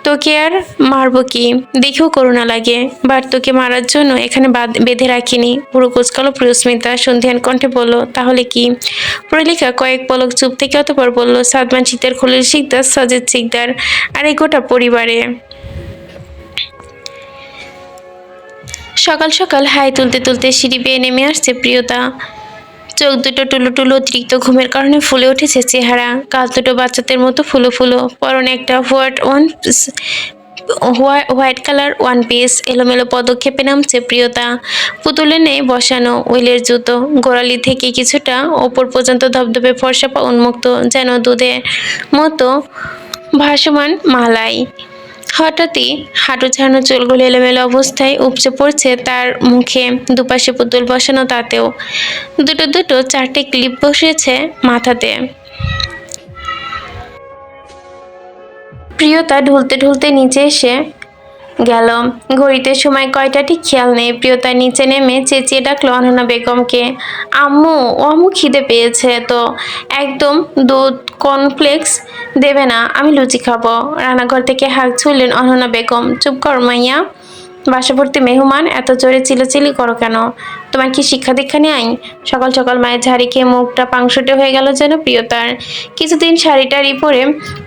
তোকে আর মারবো কি, দেখেও করুণা লাগে। বাট তোকে মারার জন্য এখানে বেঁধে রাখিনি। পুরো কোচকালো প্রিয়স্মিতা সন্ধিয়ান কণ্ঠে বলল, তাহলে কি? প্রহেলিকা কয়েক পলক চুপ থেকে অতপর বলল, সাদমান শীতের খলিল শিকদার, সাজেদ শিকদার, আর এই গোটা পরিবারে। সকাল সকাল হাই তুলতে তুলতে সিঁড়ি বেয়ে নেমে আসছে প্রিয়তা। চোখ দুটো টুলু টুলু, অতিরিক্ত ঘুমের কারণে ফুলে উঠেছে চেহারা। গাল দুটো বাচ্চাদের মতো ফুলো ফুলো। পরনে একটা হোয়াইট কালার ওয়ান পিস। এলোমেলো পদক্ষেপে নামছে প্রিয়তা। পুতুলে নেই বসানো উইলের জুতো, গোড়ালি থেকে কিছুটা ওপর পর্যন্ত ধবধবে ফর্সা পা উন্মুক্ত, যেন দুধের মতো ভাসমান মালাই। হঠাৎই হাঁটু ছাড়ানো চুলগুলো এলোমেলো অবস্থায় উপচে পড়ছে তার মুখে। দুপাশে পুতুল বসানো, তাতেও দুটো দুটো 4টে ক্লিপ বসেছে মাথাতে। প্রিয়তা ঢুলতে ঢুলতে নিচে এসে গেল। ঘড়িতে সময় কয়টা ঠিক খেয়াল নেই। প্রিয়তা নিচে নেমে চেঁচিয়ে ডাকলো অনন্যা বেগমকে। আম্মু, ও আম্মু, খিদে পেয়েছে তো, একদম দুধ কর্নফ্লেক্স দেবে না, আমি লুচি খাবো। রান্নাঘর থেকে হাঁক ছুড়লেন অনন্যা বেগম। চুপ কর মাইয়া, বাসাভর্তি মেহমান, এত জোরে চিল্লাচিল্লি করো কেন? তোমার কি শিক্ষা দীক্ষা নেই? সকাল সকাল মায়ের ঝাড়ি খেয়ে মুখটা পাংশুটে হয়ে গেল যেন প্রিয়তার। কিছুদিন শাড়িটারি পরে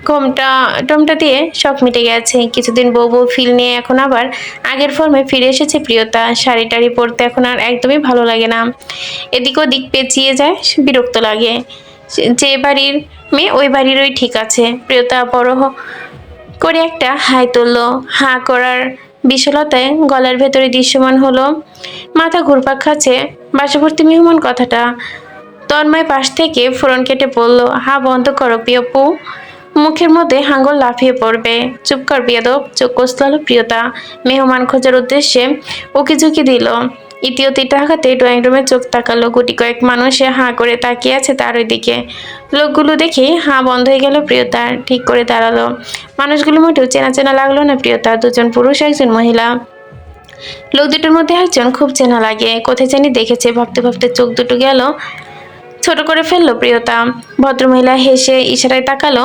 ঘোমটা টোমটা দিয়ে শখ মিটে গেছে। কিছুদিন বউ বউ ফিল নিয়ে এখন আবার আগের ফর্মে ফিরে এসেছে প্রিয়তা। শাড়িটারি পরতে এখন আর একদমই ভালো লাগে না। এদিক ওদিক পেঁচিয়ে যায়, বিরক্ত লাগে। যে বাড়ির মেয়ে ওই বাড়িরই ঠিক আছে। প্রিয়তা বড় করে একটা হাই তুলল। হাঁ করার বিশালতায় গলার ভেতরে দৃশ্যমান হলো। মাথা ঘুরপাক খাচ্ছে বাসাভর্তি মেহমান কথাটা। তন্ময় পাশ থেকে ফোড়ন কেটে বলল, হা বন্ধ করো পিয়পু, মুখের মধ্যে হাঙ্গর লাফিয়ে পড়বে। চুপ কর বেয়াদব, চোখ কষল প্রিয়তা। মেহমান খোঁজার উদ্দেশ্যে উকি ঝুঁকি দিল। ইতিওতি টাকাতে ড্রয়িং রুমে চোখ তাকালো। গুটি কয়েক মানুষে হাঁ করে তাকিয়ে আছে তার ওইদিকে। লোকগুলো দেখে হাঁ বন্ধ হয়ে গেল প্রিয়তার। ঠিক করে দাঁড়ালো। মানুষগুলো মোটেও চেনা চেনা লাগলো না প্রিয়তার। দুজন পুরুষ, একজন মহিলা। লোক দুটোর মধ্যে একজন খুব চেনা লাগে, কোথায় জানি দেখেছে। ভাবতে ভাবতে চোখ দুটো গেল ছোট করে ফেললো প্রিয়তা। ভদ্রমহিলা হেসে ইশারায় তাকালো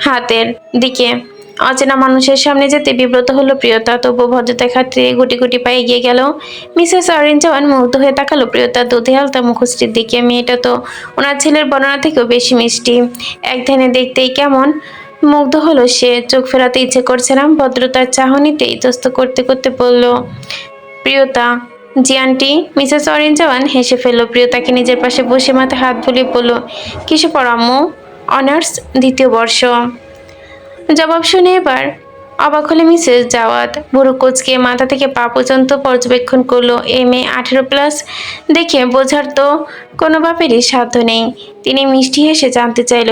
হাতের দিকে। অচেনা মানুষের সামনে যেতে বিব্রত হলো প্রিয়তা, তবু ভদ্রতার খাতিরে গুটি গুটি পায়ে এগিয়ে গেল। মিসেস অরেঞ্জ জওয়ান মুগ্ধ হয়ে তাকালো প্রিয়তা দুধে আলতা মুখশ্রীর দিকে। মেয়েটা তো ওনার ছেলের বর্ণনা থেকেও বেশি মিষ্টি। এক ধ্যানে দেখতেই কেমন মুগ্ধ হলো সে। চোখ ফেরাতে ইচ্ছে করছে না। ভদ্রতার চাহনিতে ইতস্ত করতে করতে বলল, প্রিয়তা। জি আন্টি। মিসেস অরেঞ্জ জওয়ান হেসে ফেলল। প্রিয়তাকে নিজের পাশে বসে মাথায় হাত বুলিয়ে বলল, কিসে পড়ো আম্মু? অনার্স, দ্বিতীয় বর্ষ। জবাব শুনে এবার অবাক হলে মিসেস জাওয়াত। বুড়ো কোচকে মাথা থেকে পা পর্যন্ত পর্যবেক্ষণ করলো। এ মেয়ে 18+ দেখে বোঝার তো কোনো বাপেরই সাধ্য নেই। তিনি মিষ্টি হেসে জানতে চাইল,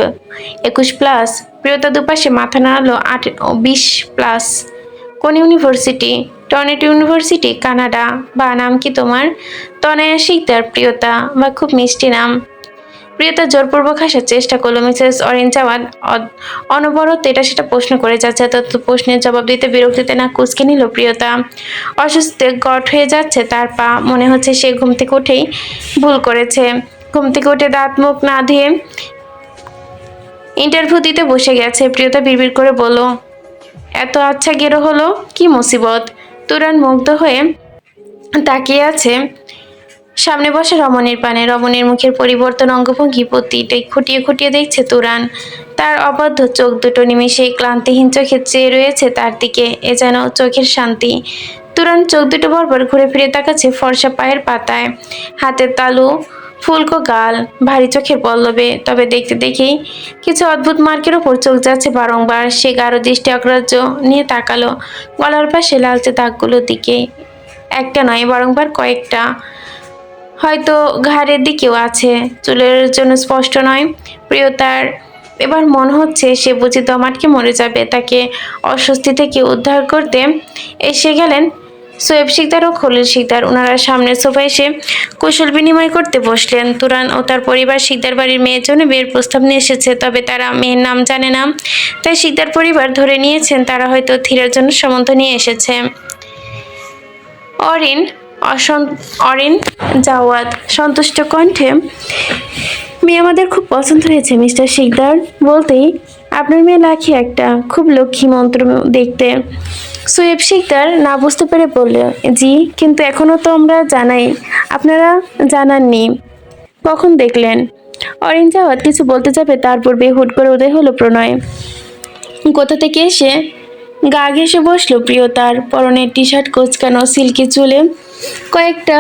21+? প্রিয়তা দুপাশে মাথা নাড়ালো। 20+। কোন ইউনিভার্সিটি? টর্নেটো university, Canada. বা নাম কি তোমার? তনয়া শিকদার। প্রিয়তা, বা খুব মিষ্টি নাম। প্রিয়তা জোরপূর্বক হাসার চেষ্টা করলো। মিসেস অরেঞ্জ জওয়ান অনবরত এটা সেটা প্রশ্ন করে যাচ্ছে। তত প্রশ্নের জবাব দিতে বিরক্তিতে না কুঁচকে নিল প্রিয়তা। অসুস্থে গট হয়ে যাচ্ছে তার পা। মনে হচ্ছে সে ঘুম থেকে উঠেই ভুল করেছে। ঘুম থেকে উঠে দাঁত মুখ না ধুয়ে ইন্টারভিউ দিতে বসে গেছে। প্রিয়তা বিড়বিড় করে বলল, এত আচ্ছা গেরো হলো, কি মুসিবত? তুরান মুগ্ধ হয়ে তাকিয়ে আছে সামনে বসে রমণীর পানে। রমণীর মুখের পরিবর্তন, অঙ্গভঙ্গি প্রতিটাই খুঁটিয়ে খুঁটিয়ে দেখছে তুরান। তার অবদ্ধ চোখ দুটো নিমিষেই ক্লান্তিহীন চোখে চেয়ে রয়েছে তার দিকে। এ যেন চোখের শান্তি। তুরান চোখ দুটো বরবার ঘুরে ফিরে তাকাচ্ছে ফর্সা পায়ের পাতায়। হাতের তালু, ফুলকো গাল, ভারী চোখের পল্লবে। তবে দেখতে দেখেই কিছু অদ্ভুত মার্কের ওপর চোখ যাচ্ছে বারংবার। সে গাঢ় দৃষ্টি অগ্রাহ্য নিয়ে তাকালো গলার পাশে লালচে দাগগুলোর দিকে। একটা নয়, বারংবার কয়েকটা। হয়তো ঘাড়ের দিকেও আছে। চুলের জন্য স্পষ্ট নয়। প্রিয়তার এবার মনে হচ্ছে সে বুঝি দম আটকে মরে যাবে। তাকে অস্বস্তি থেকে উদ্ধার করতে এসে গেলেন সোয়েব শিকদার ও খলিল শিকদার। ওনারা সামনের সোফায় এসে কুশল বিনিময় করতে বসলেন। তুরান ও তার পরিবার শিকদার বাড়ির মেয়ের জন্য বিয়ের প্রস্তাব নিয়ে এসেছে। তবে তারা মেয়ের নাম জানে না। তাই শিকদার পরিবার ধরে নিয়েছেন তারা হয়তো ধীরের জন্য সম্বন্ধ নিয়ে এসেছে। অরিন জাওয়াত সন্তুষ্ট কণ্ঠে, মেয়ে আমাদের খুব পছন্দ হয়েছে মিস্টার শিকদার। বলতেই আপনার মেয়ে লাখি একটা, খুব লক্ষ্মী মন্ত্র দেখতে। সোয়েব শিকদার না বুঝতে পেরে বলল, জি, কিন্তু এখনো তো আমরা জানাই, আপনারা জানাননি। কখন দেখলেন? অরিন জাওয়াত কিছু বলতে যাবে তার পূর্বে হুট করে উদয় হলো প্রণয়। কোথা থেকে এসে গা ঘেঁষে বসলো প্রিয়তার। পরনের টি শার্ট কোঁচকানো, সিল্কি চুলে কয়েকটা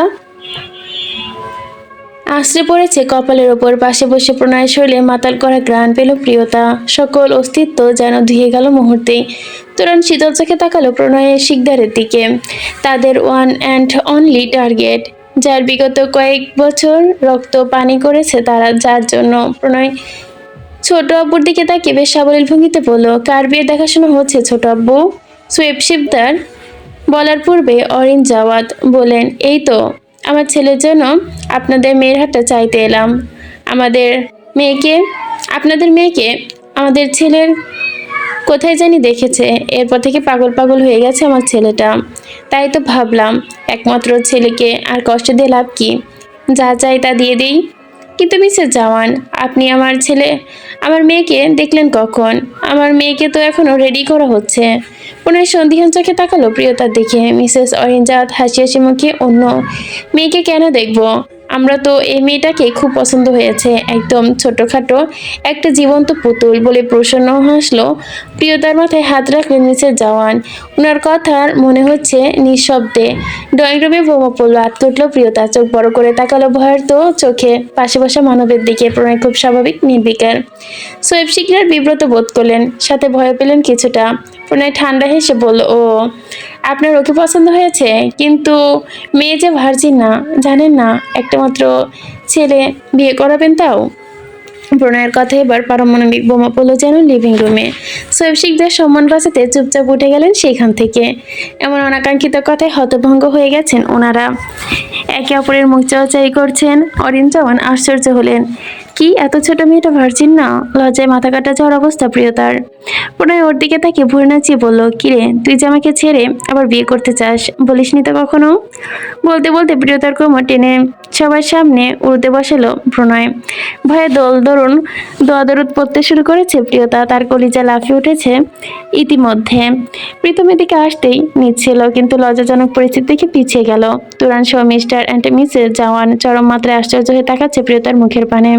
আশ্রে পড়েছে কপালের ওপর। পাশে বসে প্রণয়ের শরীরে মাতাল করা ঘ্রাণ পেল প্রিয়তা। সকল অস্তিত্ব যেন ধুয়ে গেল মুহূর্তেই। তুরন্ত শীতল চোখে তাকালো প্রণয়ের শিকদারের দিকে। তাদের ওয়ান অ্যান্ড অনলি টার্গেট, যার বিগত কয়েক বছর রক্ত পানি করেছে তারা, যার জন্য। প্রণয় ছোট আব্বুর দিকে তাকিয়ে বেশ সাবলীল ভঙ্গিতে বলল, কার বিয়ে দেখাশোনা হচ্ছে ছোট আব্বু? সোয়েব শিকদার বলার পূর্বে অরিন জাওয়াত বলেন, এই তো আমার ছেলের জন্য আপনাদের মেয়ের হাতটা চাইতে এলাম। আপনাদের মেয়েকে আমাদের ছেলের কোথায় জানি দেখেছে, এরপর থেকে পাগল পাগল হয়ে গেছে আমার ছেলেটা। তাই তো ভাবলাম একমাত্র ছেলেকে আর কষ্ট দিয়ে লাভ কি, যা চাই তা দিয়ে দেই। কিন্তু মিসেস জাওয়ান, আপনি আমার মেয়েকে দেখলেন কখন? আমার মেয়েকে তো এখনো রেডি করা হচ্ছে। পুনরায় সন্দিহান চোখে তাকালো প্রিয়তার দিকে। মিসেস অরিনজাত হাসি হাসি মুখে, অন্য মেয়েকে কেন দেখবো? আমরা তো এই মেয়েটাকে খুব পছন্দ হয়েছে, একদম ছোটখাটো একটা জীবন্ত পুতুল বলে প্রসন্ন হাসলো। প্রিয়তার মাথায় হাত রাখলেন মিসেস জাওয়ান। ওনার কথার মনে হচ্ছে নিঃশব্দে। ড্রয়িং রুমে বোমা পড়লো, আটকে উঠলো প্রিয়তা। চোখ বড় করে তাকালো ভয়ের তো চোখে পাশে বসা মানবের দিকে। প্রণয় খুব স্বাভাবিক, নির্বিকার। সোয়েব শিকদার বিব্রত বোধ করলেন, সাথে ভয় পেলেন কিছুটা। প্রণয় ঠান্ডা হেসে বলল, ও আপনার ওকে পছন্দ হয়েছে? কিন্তু মেয়ে যে ভার্জিন না, জানেন না? একটা মাত্র ছেলে, বিয়ে করাবেন তাও? প্রণয়ের কথা এবার পারমাণবিক বোমা পড়লো যেন লিভিং রুমে। সোয়েব শিকদার সম্মান বাঁচাতে চুপচাপ উঠে গেলেন সেখান থেকে। এমন অনাকাঙ্ক্ষিত কথায় হতভঙ্গ হয়ে গেছেন ওনারা। একে অপরের মুখ চাওয়াচাই করছেন। অরিন জাওয়ান আশ্চর্য হলেন, কি এত ছোট মেয়েটা ভার্জিন না? লজ্জায় মাথা কাটা যাওয়ার অবস্থা প্রিয়তার। প্রণয় ওর দিকে তাকে ভুরে নাচিয়ে বলল, কিরে, তুই যে আমাকে ছেড়ে আবার বিয়ে করতে চাস, বলিসনি তো কখনো? বলতে বলতে প্রিয়তার কোমর টেনে সবার সামনে উড়তে বসালো প্রণয়। ভয়ে দোয়াদরুদ পড়তে শুরু করেছে প্রিয়তা। তার কলিজা লাফিয়ে উঠেছে ইতিমধ্যে। প্রীতমের দিকে আসতেই নিচ্ছিল, কিন্তু লজ্জাজনক পরিস্থিতি দেখে পিছিয়ে গেল। তুরান সহ মিস্টার অ্যান্ড মিসেস জাওয়ান চরম মাত্রায় আশ্চর্য হয়ে তাকাচ্ছে প্রিয়তার মুখের পানে।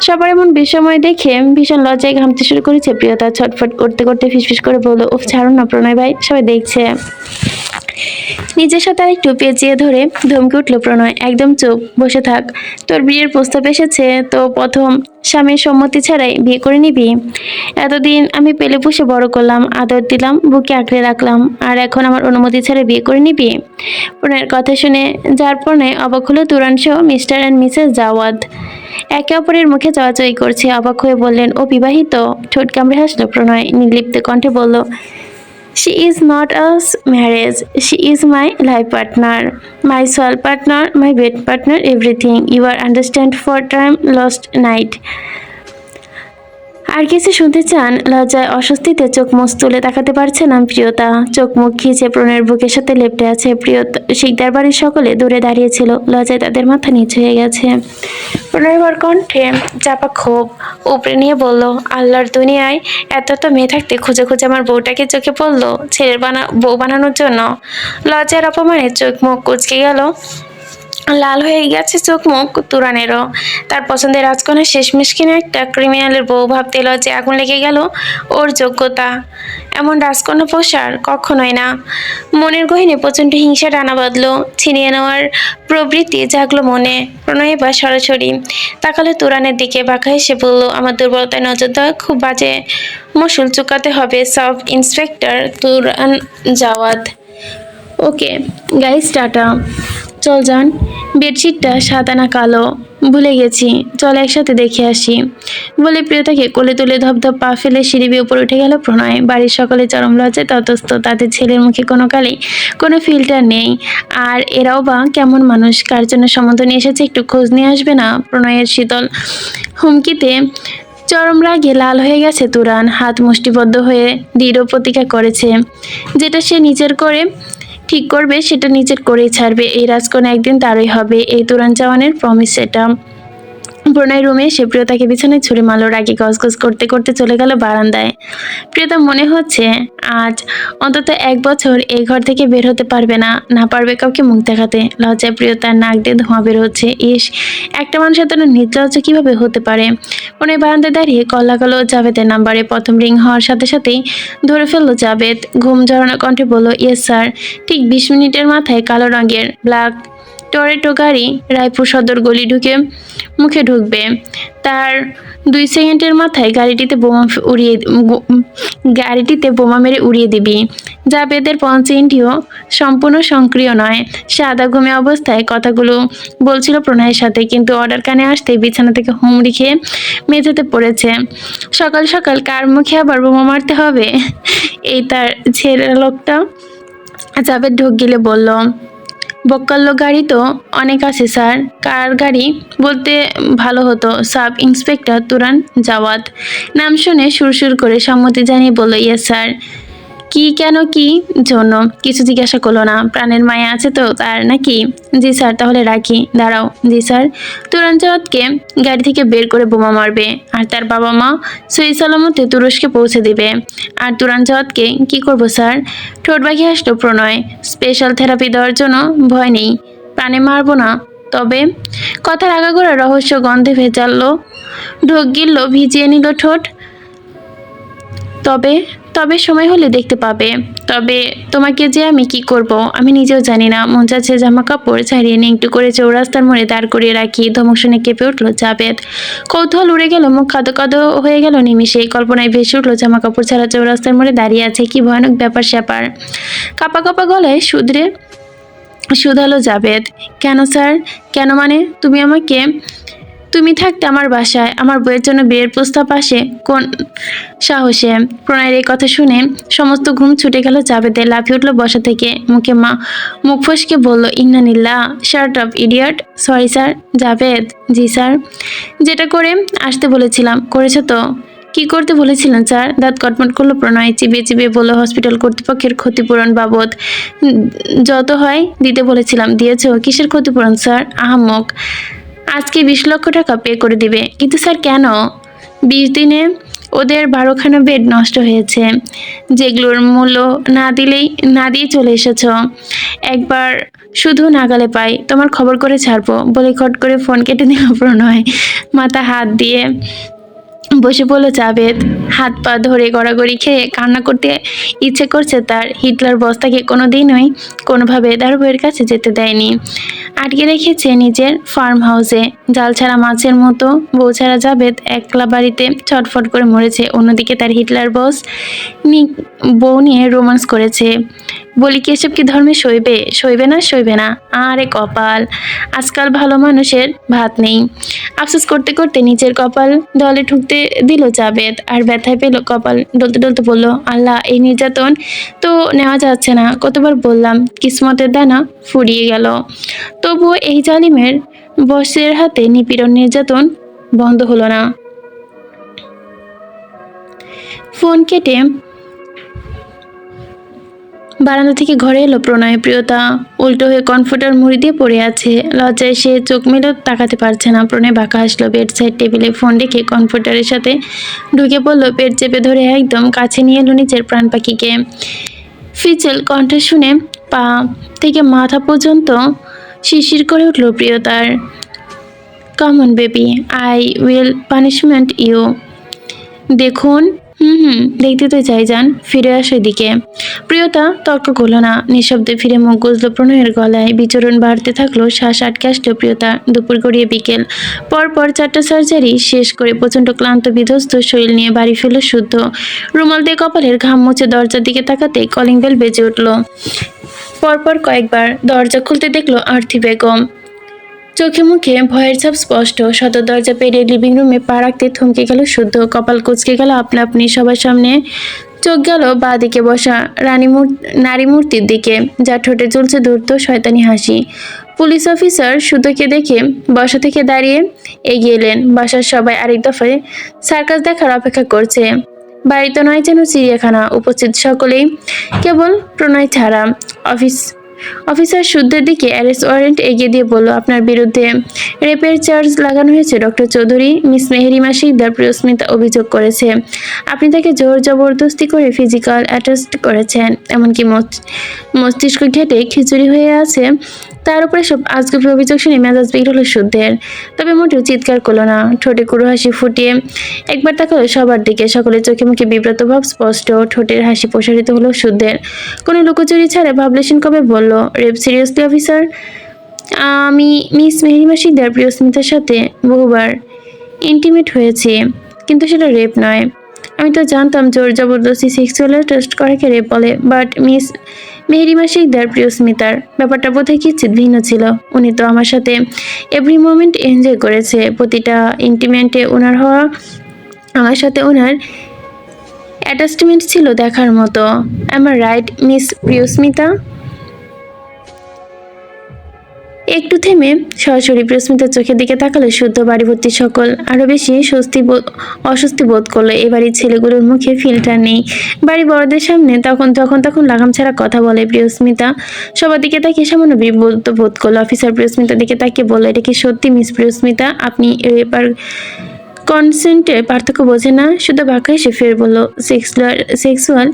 সবার এমন বিস্ময় দেখে ভীষণ লজ্জায় ঘামতে শুরু করেছে প্রিয়তা। ছটফট করতে করতে ফিসফিস করে বলল, উফ, ছাড়ুন না প্রণয় ভাই, সবাই দেখছে। নিজের সাথে আরেকটু পেঁচিয়ে ধরে ধমকে উঠল প্রণয়, একদম চুপ, বসে থাক। তোর বিয়ের প্রস্তাব এসেছে তো প্রথম স্বামীর সম্মতি ছাড়াই বিয়ে করে নিবি? এতদিন আমি পেলে পুষে বড় করলাম, আদর দিলাম, বুকে আঁকড়ে রাখলাম, আর এখন আমার অনুমতি ছাড়া বিয়ে করে নিবি? প্রণয়ের কথা শুনে যার প্রণয় অবাক হলো তুরান সহ মিস্টার অ্যান্ড মিসেস জাওয়াদ। একে অপরের মুখে চাওয়াচাই করছে। অবাক হয়ে বললেন, ও বিবাহিত? ঠোঁট কামড়ে হাসলো প্রণয়, নির্লিপ্ত কণ্ঠে বলল, She is not a marriage. She is my life partner, my soul partner, my bed partner, everything. You are understand for time lost night. আর কিছু শুনতে চান? লজ্জায় অস্বস্তিতে চোখ মুখ তুলে তাকাতে পারছে না প্রিয়তা। চোখ মুখ খিচে প্রণয়ের বুকের সাথে লেপ্টে আছে। প্রিয়তা শিকদার বাড়ির সকলে দূরে দাঁড়িয়েছিল, লজ্জায় তাদের মাথা নিচু হয়ে গেছে। প্রণয়ের কণ্ঠে চাপা ক্ষোভ উপরে নিয়ে বলল, আল্লাহর দুনিয়ায় এত তো মেয়ে থাকতে খুঁজে খুঁজে আমার বউটাকে চোখে পড়লো বউ বানানোর জন্য। লজ্জার অপমানে চোখ মুখ কুচকে গেল, লাল হয়ে গেছে চোখ মুখ তুরানেরও। তার পছন্দের রাজকন্যা শেষমেশ কিনা একটা ক্রিমিনালের বউ ভাবতে লজ্জে আগুন লেগে গেল ওর। যোগ্যতা এমন রাজকন্যা পোষার কখনোই না। মনের গহীনে প্রচণ্ড হিংসা টানা বাঁধলো, ছিনিয়ে নেওয়ার প্রবৃত্তি জাগলো মনে। প্রণয় এবার সরাসরি তাকালো তুরানের দিকে, বাঁকা হেসে বলল, আমার দুর্বলতায় নজর দেওয়া খুব বাজে মসুল চুকাতে হবে sub inspector Turan Jawad. Okay guys, tata. চল যান। বেডশিটটা সাদা না কালো ভুলে গেছি, চল একসাথে দেখে আসি। বলে প্রিয়তাকে কোলে তুলে ধপধপ পা ফেলে সিঁড়ি বেয়ে উপরে উঠে গেল প্রণয়। বাড়ির সকলে চরম লজ্জায় ততস্থ। তাদের ছেলের মুখে কোনো কালেই কোনো ফিল্টার নেই। আর এরাও বা কেমন মানুষ, কার জন্য সম্বন্ধ নিয়ে এসেছে, একটু খোঁজ নিয়ে আসবে না? প্রণয়ের শীতল হুমকিতে চরম রাগে লাল হয়ে গেছে তুরান। হাত মুষ্টিবদ্ধ হয়ে দৃঢ় প্রতিজ্ঞা করেছে, যেটা সে নিজের করে ঠিক করবে সেটা নিজের করেই ছাড়বে। এই রাজকন্যা একদিন তারই হবে, এই তুরান জাওয়ানের প্রমিস সেটা। প্রণয় রুমে এসে প্রিয়তাকে বিছানায় ছুরি মারল, রাগে গজগজ করতে করতে চলে গেল বারান্দায়। প্রিয়তা মনে হচ্ছে আজ অন্তত 1 বছর এই ঘর থেকে বের হতে পারবে না, না পারবে কাউকে মুখ দেখাতে। লজ্জায় প্রিয়তার নাক দিয়ে ধোঁয়া বের হচ্ছে। ইস, একটা মানুষ এত নির্লজ্জ কিভাবে হতে পারে? প্রণয় বারান্দায় দাঁড়িয়ে কল লাগালো জাভেদের নাম্বারে। প্রথম রিং হওয়ার সাথে সাথেই ধরে ফেললো জাভেদ। ঘুম ঝরানো কণ্ঠে বলল, ইয়েস স্যার। ঠিক 20 মিনিটের মাথায় কালো রঙের ব্ল্যাক টরেটো গাড়ি রায়পুর সদর গলি মুখে ঢুকবে। তার 2 সেকেন্ডের মাথায় গাড়িটিতে বোমা মেরে উড়িয়ে দিবি। জাভেদের পঞ্চেন্দ্রিয় সম্পূর্ণ সক্রিয় নয়। সে আধা ঘুমে অবস্থায় কথাগুলো বলছিল প্রণয়ের সাথে, কিন্তু অর্ডার কানে আসতেই বিছানা থেকে হুমড়ি খেয়ে মেঝেতে পড়েছে। সকাল সকাল কার মুখে আবার বোমা মারতে হবে? এই তার ছেলে লোকটা। জাভেদ ঢোক গিলে বলল, বক্কাল্লো গাড়ি তো অনেক আছে স্যার। কার গাড়ি বলতে ভালো হতো। সাব ইন্সপেক্টর তুরান জাওয়াত নাম শুনে সুরসুর করে সম্মতি জানিয়ে বলল, ইয়েস স্যার। কি কেন কি জন্য কিছু জিজ্ঞাসা করলো না। প্রাণের মায়া আছে তো তার নাকি? জি স্যার, তাহলে রাখি। দাঁড়াও। জি স্যার। তুরান জাওয়াতকে গাড়ি থেকে বের করে বোমা মারবে আর তার বাবা মা সহি সালামতে তুরস্কে পৌঁছে দিবে। আর তুরান জাওয়াতকে কি করব স্যার? ঠোঁট বাঁকিয়ে হাসলো প্রণয়। স্পেশাল থেরাপি দেওয়ার জন্য ভয় নেই, প্রাণে মারবো না। তবে কথার আগাগোড়া রহস্য গন্ধে ভেজালো, ঢোক গিলল, ভিজিয়ে নিল ঠোঁট। তবে তবে সময় হলে দেখতে পাবে। তবে তোমাকে যে আমি কি করব আমি নিজেও জানি না। মন চাচ্ছে জামা কাপড় ছাড়িয়ে নিয়ে একটু করে চৌরাস্তার মোড়ে দাঁড় করিয়ে রাখি। ধমক শুনে কেঁপে উঠলো জাবেদ। কৌতূহল উড়ে গেল, মুখ কাদো কাদো হয়ে গেল নিমিষে। কল্পনায় ভেসে উঠলো জামা কাপড় ছাড়া চৌরাস্তার মোড়ে দাঁড়িয়ে আছে, কি ভয়ানক ব্যাপার স্যাপার। কাপা কাপা গলায় শুধালো জাবেদ। কেন স্যার? কেন মানে? তুমি থাকতে আমার বাসায় আমার বইয়ের জন্য বিয়ের প্রস্তাব আসে কোন সাহসে? প্রণয়ের এই কথা শুনে সমস্ত ঘুম ছুটে গেল জাবেদের। লাফিয়ে উঠলো বসা থেকে, মুখ ফসকে বলল, ইন্নানিল্লাহ, shut up idiot. Sorry sir. Jabed. জি স্যার। যেটা করে আসতে বলেছিলাম করেছো তো? কি করতে বলেছিলেন স্যার? দাঁত কটমট করলো প্রণয়। চিবিয়ে চিবিয়ে বলল, হসপিটাল কর্তৃপক্ষের ক্ষতিপূরণ বাবদ যত হয় দিতে বলেছিলাম। দিয়েছো? কিসের ক্ষতিপূরণ স্যার? আহাম্মক। আজকে 20 লক্ষ টাকা পে করে দিবে। কিন্তু স্যার কেন? 20 দিনে ওদের 12খানা বেড নষ্ট হয়েছে, যেগুলোর মূল্য না দিয়ে চলে এসেছো। একবার শুধু নাগালে পাই তোমার খবর করে ছাড়বো বলে খট করে ফোন কেটে দিল প্রণয়। মাথা হাত দিয়ে বসে পড়লো জাবেদ। হাত পা ধরে গড়াগড়ি খেয়ে কান্না করতে ইচ্ছে করছে তার। হিটলার বস্তাকে কোনোদিনই কোনোভাবে তার বইয়ের কাছে যেতে দেয়নি, আটকে রেখেছে নিজের ফার্ম হাউসে। জাল ছাড়া মাছের মতো বউ ছাড়া জাবেদ একলা বাড়িতে ছটফট করে মরেছে। অন্যদিকে তার হিটলার বস বউ নিয়ে রোমান্স করেছে। বলি কি এসব কি ধর্মে সইবে না। আরে কপাল, আজকাল ভালো মানুষের ভাত নেই। আফসোস করতে করতে নিজের কপাল দলে ঠুকতে দিল জাবেদ, আর ব্যথায় পেল কপাল। ডলতে ডলতে বলল, আল্লাহ, এই নির্যাতন তো নেওয়া যাচ্ছে না। কতবার বললাম, কিসমতের দানা ফুরিয়ে গেল। তবুও এই জালিমের বসের হাতে নিপীড়ন নির্যাতন বন্ধ হলো না। ফোন কেটে বারান্দা থেকে ঘরে এলো প্রণয়। প্রিয়তা উল্টো হয়ে কনফোর্টার মুড়ি দিয়ে পড়ে আছে। লজ্জায় সে চোখ মেলেও তাকাতে পারছে না। প্রণয় বাঁকা হাসলো। বেড সাইড টেবিলে ফোন রেখে কনফোর্টারের সাথে ঢুকে পড়লো। পেট চেপে ধরে একদম কাছে নিয়ে এলো নিজের প্রাণ পাখিকে। ফিচেল কণ্ঠ শুনে পা থেকে মাথা পর্যন্ত শিরশির করে উঠল প্রিয়তার। Come on baby, I will punishment you. দেখুন। দেখতে তো চাই, যান, ফিরে আসো এদিকে। প্রিয়তা তর্ক করলো না, নিঃশব্দে ফিরে মুখ গুজলো প্রণয়ের গলায়। বিচরণ বাড়তে থাকলো, শ্বাস আটকে আসলো প্রিয়তা। দুপুর গড়িয়ে বিকেল। পরপর 4টা সার্জারি শেষ করে প্রচণ্ড ক্লান্ত বিধ্বস্ত শরীর নিয়ে বাড়ি ফেলল শুদ্ধ। রুমাল দিয়ে কপালের ঘাম মুছে দরজার দিকে তাকাতে কলিং বেল বেজে উঠল। পরপর কয়েকবার দরজা খুলতে দেখলো আরতি বেগম। চোখে মুখে ভয়ের ছাপ স্পষ্ট। সদর দরজা পেরিয়ে লিভিং রুমে পা রাখতে থমকে গেল শুদ্ধ। কপাল কুঁচকে গেল আপনা আপনি। সবার সামনে চোখ গেল বাঁ দিকে বসা নারী মূর্তির দিকে, যার ঠোঁটে ঝুলছে ধূর্ত শয়তানি হাসি। পুলিশ অফিসার শুদ্ধকে দেখে বসা থেকে দাঁড়িয়ে এগিয়ে এলেন। বাসার সবাই আরেক দফায় সার্কাস দেখার অপেক্ষা করছে। বাড়িতে নয় যেন চিড়িয়াখানা। উপস্থিত সকলেই কেবল প্রণয় ছাড়া। অফিসার শুদ্ধের দিকে অ্যারেস্ট ওয়ারেন্ট এগিয়ে দিয়ে বলল, আপনার বিরুদ্ধে রেপের চার্জ লাগানো হয়েছে ডক্টর চৌধুরী। মিস মেহেরিমা শিকদার প্রিয়স্মিতা অভিযোগ করেছে আপনি তাকে জোর জবরদস্তি করে ফিজিক্যাল অ্যাটাস্ট করেছেন, এমনকি মস্তিষ্ক ঘেটে খিচুড়ি হয়ে আছে। তার উপরে সব আজগুবি অভিযোগ শুনে মেজাজ বিগড়ল শুদ্ধের। তবে মোটেও চিৎকার করলো না। ঠোঁটে কুড়ো হাসি ফুটিয়ে একবার তাকালো সবার দিকে। সকলের চোখে মুখে বিব্রত ভাব স্পষ্ট। ঠোঁটের হাসি প্রসারিত হলো শুদ্ধের। কোনো লুকোচুরি ছাড়া ভাবলেশন কবে বলল, রেপ সিরিয়াসলি অফিসার? আমি মিস মেহেরিমা শিকদার প্রিয়স্মিতার সাথে বহুবার ইন্টিমেট হয়েছি, কিন্তু সেটা রেপ নয়। আমি তো জানতাম জোর জবরদস্তি সেক্সুয়াল টেস্ট করাকে রেপ বলে, বাট মিস মেহেরিমা শিকদার প্রিয়স্মিতার ব্যাপারটা বোধহয় কিঞ্চিৎ ভিন্ন ছিল। উনি তো আমার সাথে এভরি মোমেন্ট এনজয় করেছে। প্রতিটা ইন্টিমেন্টে আমার সাথে ওনার অ্যাটাচমেন্ট ছিল দেখার মতো। আমার রাইট মিস প্রিয়স্মিতা? একটু থেমে সরাসরি প্রিয়স্মিতার চোখের দিকে তাকালো শুদ্ধ। বাড়ি ভর্তি সকল আরো বেশি অস্বস্তি বোধ করলো। এ বাড়ির ছেলেগুলোর মুখে ফিল্টার নেই। বাড়ি বড়দের সামনে তখন লাগাম ছাড়া কথা বলে প্রিয়স্মিতা। সবার দিকে তাকিয়ে সামান্য বিব্রত বোধ করলো। অফিসার প্রিয়স্মিতার দিকে তাকিয়ে বলল, এটা কি সত্যি মিস প্রিয়স্মিতা? আপনি এবার কনসেন্টের পার্থক্য বোঝে না? শুধু বাঁকা এসে ফের বলল, সেক্সুয়াল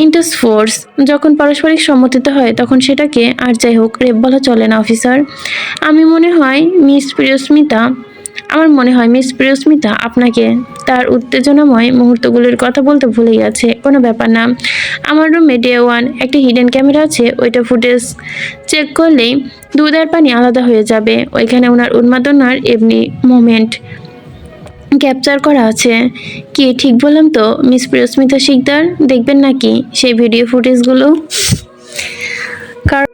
ইন্টারফোর্স যখন পারস্পরিক সম্মতিতে হয় তখন সেটাকে আর যাই হোক রেপ বলা চলে না অফিসার। আমার মনে হয় মিস প্রিয়স্মিতা আপনাকে তার উত্তেজনাময় মুহূর্তগুলোর কথা বলতে ভুলে গেছে। কোনো ব্যাপার না, আমার রুমে ডে 1 একটা হিডেন ক্যামেরা আছে, ওইটা ফুটেজ চেক করলেই দুধ আর পানি আলাদা হয়ে যাবে। ওইখানে ওনার উন্মাদনার এমনি মোমেন্ট ক্যাপচার করা আছে। কি ঠিক বললাম তো মিস প্রিয়স্মিতা শিকদার? দেখবেন নাকি সেই ভিডিও ফুটেজগুলো? কারণ